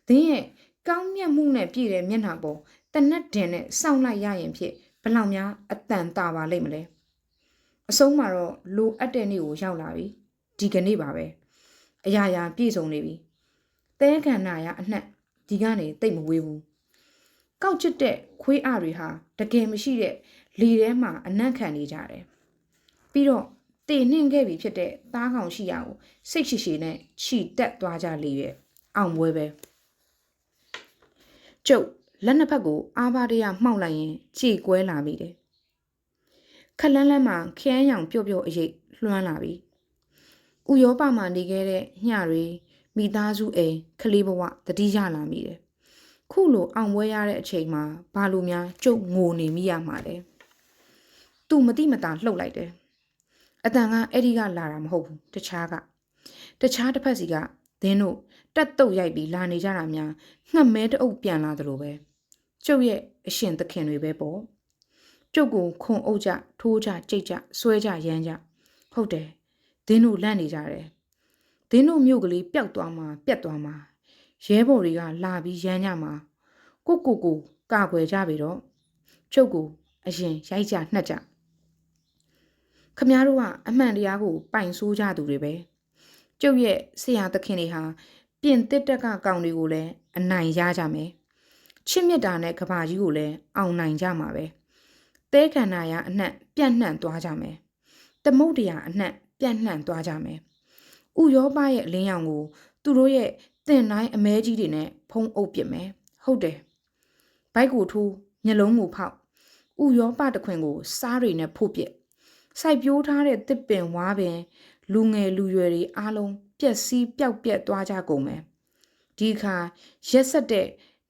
A: ဒင်းရဲ့ကောင်းမြတ်မှုနဲ့ပြည့်တဲ့မျက်နှာပေါ်တနက်တင်နဲ့စောင့်လိုက်ရရင်ဖြစ်ဘလောက်များအတန်တာပါလိမ့်မလဲအဆုံးမှာတော့လိုအပ်တဲ့နေ့ကိုရောက်လာပြီဒီကနေ့ပါပဲအရာရာပြည့်စုံနေပြီသဲခန္ဓာရအနှက်ဒီကနေတိတ်မဝေးဘူးကောက်ချစ်တဲ့ခွေးအတွေဟာတကယ်မရှိတဲ့လေထဲမှာအနံ့ခံနေကြတယ်ပြီးတော့တေနှင်းခဲ့ပြီဖြစ်တဲ့သားကောင်ရှိရကိုစိတ်ရှိရှိနဲ့ခြိတက်သွားကြလေရဲ့အောင်ပွဲပဲကျုပ်လက်နှစ်ဖက်ကိုအာဘာတရမှောက်လိုက်ရင်ခြေကွဲလာမိတယ်ခက်လန်းလန်းမှာခရမ်းရောင်ပျော့ပျော့အရေးလွှမ်းလာပြီဥရောပမှာနေခဲ့တဲ့ညတွေမိသားစုအိမ်ကလေးဘဝတတိယလာမိတယ်ခုလိုအောင်ပွဲရတဲ့အချိန်မှာဘာလို့များကျုပ်ငိုနေမိရမှာလဲသူမတိမတာလှုပ်လိုက်တယ်အတန်ကအဲ့ဒီကလာတာမဟုတ်ဘူးတခြားတစ်ဖက်စီကဒင်းတို့တက်တုတ်ရိုက်ပြီးလာနေကြတာများငှက်မဲတအုပ်ပြန်လာသလိုပဲကျုပ်ရဲ့အရှင်သခင်တွေပဲပေါ့ကျုပ်ကိုခွန်အုပ်ကြထိုးကြကြိတ်ကြဆွဲကြရမ်းကြဟုတ်တယ်ဒင်းတို့လန့်နေကြတယ်ဒင်းတို့မြို့ကလေးပျောက်သွားမှာပြက်သွားမှာရဲဘော်တွေကလာပြီးရမ်းကြမှာကိုကာကွယ်ကြပြီတော့ကျုပ်ကိုအရင်ရိုက်ကြနှက်ကြခမည်းတော်ကအမှန်တရားကိုပိုင်ဆိုးကြသူတွေပဲကျုပ်ရဲ့ဆရာသခင်တွေဟာပြင်တစ်တက်ကကောင်တွေကိုလည်းအနိုင်ရကြမယ်ချစ်မြတ်တာနဲ့ကဘာကြီးကိုလည်းအောင်နိုင်ကြမှာပဲသဲခန္ဓာရအနှံ့ပြန့်နှံ့သွားကြမယ်သမုတ်တရားအနှံ့ပြန့်နှံ့သွားကြမယ်ဥရောပရဲ့အလင်းရောင်ကိုသူတို့ရဲ့တင်တိုင်းအမဲကြီးတွေနဲ့ဖုံးအုပ်ပစ်မယ်ဟုတ်တယ်ဘိုက်ကိုထိုးမျက်လုံးကိုဖောက်ဥရောပတခွင်ကိုစားတွေနဲ့ဖို့ပစ်စိုက်ပျိုးထားတဲ့တစ်ပင်ဝါပင်လူငယ်လူရွယ်တွေအားလုံးပျက်စီးပျောက်ပြက်သွားကြကုန်မယ်ဒီအခါရက်ဆက်တဲ့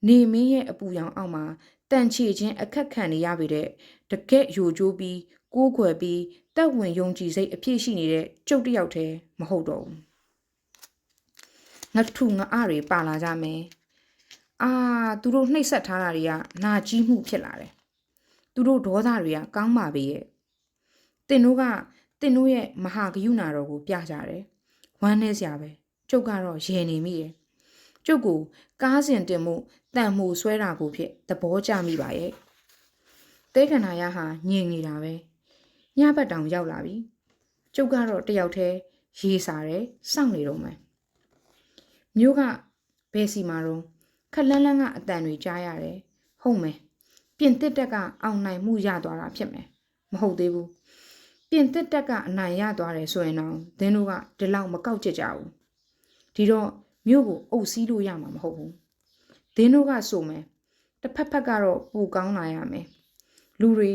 A: နေမင်းရဲ့အပူရောင်အောက်မှာတန်ချေခြင်းအခက်ခံနေရပေတဲ့တကက်ယိုကျိုးပြီးကိုးကွယ်ပြီးတက်ဝင်ယုံကြည်စိတ်အပြည့်ရှိနေတဲ့ကျုပ်တယောက်တည်းမဟုတ်တော့ဘူးငါထုငါအတွေပါလာကြမယ်သူတို့နှိပ်စက်ထားတာတွေကနာကြီးမှုဖြစ်လာတယ်သူတို့ဒေါသတွေကကောင်းပါပဲရဲ့တင်တို့ရဲ့မဟာဂယုဏတော်ကိုပြကြတယ်ဝမ်းနေစရာပဲကျုပ်ကတော့ရေနေမိတယ်ကျုပ်ကိုကားစဉ်တင်မှုတန်မှုဆွဲတာကိုဖြစ်သဘောကျမိပါရဲ့တဲခန္ဓာရဟာညင်နေတာပဲညဘက်တောင်ရောက်လာပြီ ကျုပ်ကတော့တယောက်တည်းရေးစားတယ်စောင့်နေတော့မယ်မျိုးကဘယ်စီမှာတော့ခက်လန်းလန်းကအတန်တွေကြားရတယ်ဟုတ်မယ်ပြင်တစ်တက်ကအောင်နိုင်မှုရသွားတာဖြစ်မယ်မဟုတ်သေးဘူးပြင်တစ်တက်ကအနိုင်ရသွားတယ်ဆိုရင်တော့သင်တို့ကဒီလောက်မကောက်ကြကြဘူးဒီတော့မြို့ကိုအုပ်စီးလို့ရမှာမဟုတ်ဘူးသင်တို့ကဆိုမယ်တစ်ဖက်ဖက်ကတော့ပူကောင်းလာရမယ်လူတွေ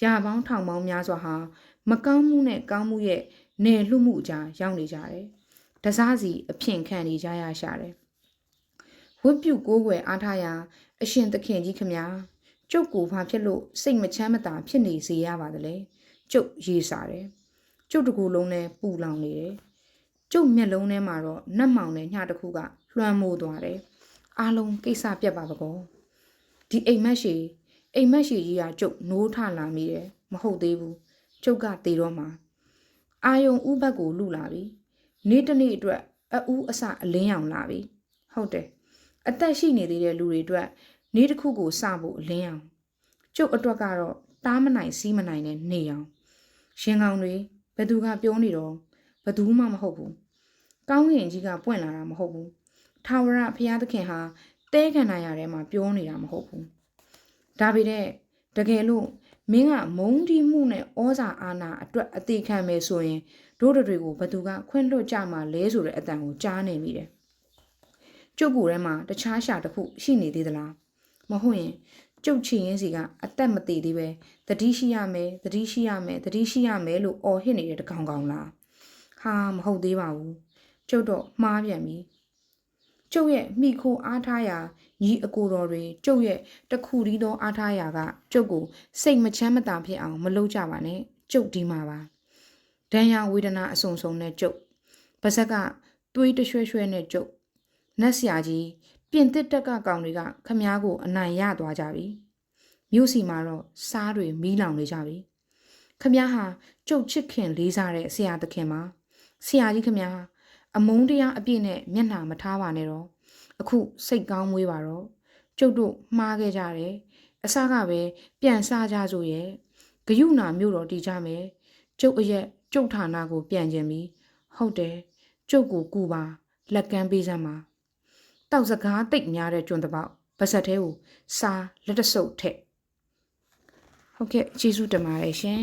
A: ရာပေါင်းထောင်ပေါင်းများစွာဟာမကောင်းမှုနဲ့ကောင်းမှုရဲ့နယ်လှမှုအကြားရောက်နေကြတယ်တစားစီအဖြစ်ခံနေကြရရှာတယ်ဝတ်ပြုကိုးကွယ်အားထားရာအရှင်သခင်ကြီးခမညာကျုပ်ကိုဘာဖြစ်လို့စိတ်မချမ်းမသာဖြစ်နေစေရပါသလဲကျုပ်ရေးစားတယ်ကျုပ်တကူလုံးနဲ့ပူလောင်နေတယ်ကျုပ်မျက်လုံးထဲမှာတော့နတ်မောင်တဲ့ညတစ်ခုကလွှမ်းမိုးသွားတယ်အားလုံးကိစ္စပြတ်ပါကောဒီအိမ်မက်ရှိကြီးကကျုပ်နိုးထလာမိတယ်မဟုတ်သေးဘူးကျုပ်ကတည်တော့မှာအာယုံဥဘတ်ကိုလူလာပြီနေ့တစ်နေ့အတွက်အဦးအစအလင်းရောင်လာပြီဟုတ်တယ်အသက်ရှိနေသေးတဲ့လူတွေအတွက်နေ့တစ်ခုကိုစဖို့အလင်းရောင်ကျုပ်အတွက်ကတော့တားမနိုင်စီးမနိုင်နဲ့နေအောင်ရှင်ကောင်တွေဘသူကပြောနေတော့ဘသူမှမဟုတ်ဘူးကောင်းကင်ကြီးကပွင့်လာတာမဟုတ်ဘူးထာဝရဘုရားသခင်ဟာတဲခန္ဓာရထဲမှာပြောနေတာမဟုတ်ဘူးဒါပေမဲ့တကယ်လို့မင်းကမုန်းတီးမှုနဲ့ဩဇာအာဏာအတွက်အသေးခံမယ်ဆိုရင်တို့တွေကိုဘသူကခွင့်လွှတ်ကြမှာလဲဆိုတဲ့အတန်ကိုကြားနေမိတယ်ကျုပ်ကိုယ်ထဲမှာတခြားရှာတစ်ခုရှိနေသေးသလားမဟုတ်ရင်ကျုပ်ချင်ရင်စီကအသက်မသေးသေးပဲတတိရှိရမယ်လို့အော်ဟစ်နေတဲ့တကောင်ကောင်လားဟာမဟုတ်သေးပါဘူးကျုပ်တော့မှားပြန်ပြီကျုပ်ရဲ့မိခိုအားထားရာညီအကိုတော်တွေကျုပ်ရဲ့တခုတည်းသောအားထားရာကကျုပ်ကိုစိတ်မချမ်းမသာဖြစ်အောင်မလုပ်ကြပါနဲ့ကျုပ်ဒီမှာပါဒဏ်ရာဝေဒနာအဆုံဆုံနဲ့ကျုပ်ပါဇက်ကသွေးတရွှဲရွှဲနဲ့ကျုပ်နတ်ဆရာကြီးပြင်တစ်တက်ကကောင်တွေကခမားကိုအနိုင်ရသွားကြပြီမြို့စီမှာတော့စားတွေမီးလောင်နေကြပြီခမားဟာကျုပ်ချစ်ခင်လေးစားတဲ့ဆရာသခင်ပါဆရာကြီးခမားအမုန်းတရားအပြည့်နဲ့မျက်နှာမထားပါနဲ့တော့အခုစိတ်ကောင်းမွေးပါတော့ကျုပ်တို့မှားခဲ့ကြတယ်အစကပဲပြန်စားကြစို့ရဲ့ဂယုဏမြို့တော်တည်ကြမယ်ကျုပ်အရက်ကျုပ်ဌာနကိုပြန်ကျင်ပြီဟုတ်တယ်ကျုပ်ကိုကူပါလက်ကမ်းပေးစမ်းပါတောက်စကားတိတ်များတဲ့ကျွန်းတစ်ပေါက်ပါဇက်သေးကိုစားလက်တဆုပ်ထက်ဟုတ်ကဲ့ကျေးဇူးတင်ပါတယ်ရှင်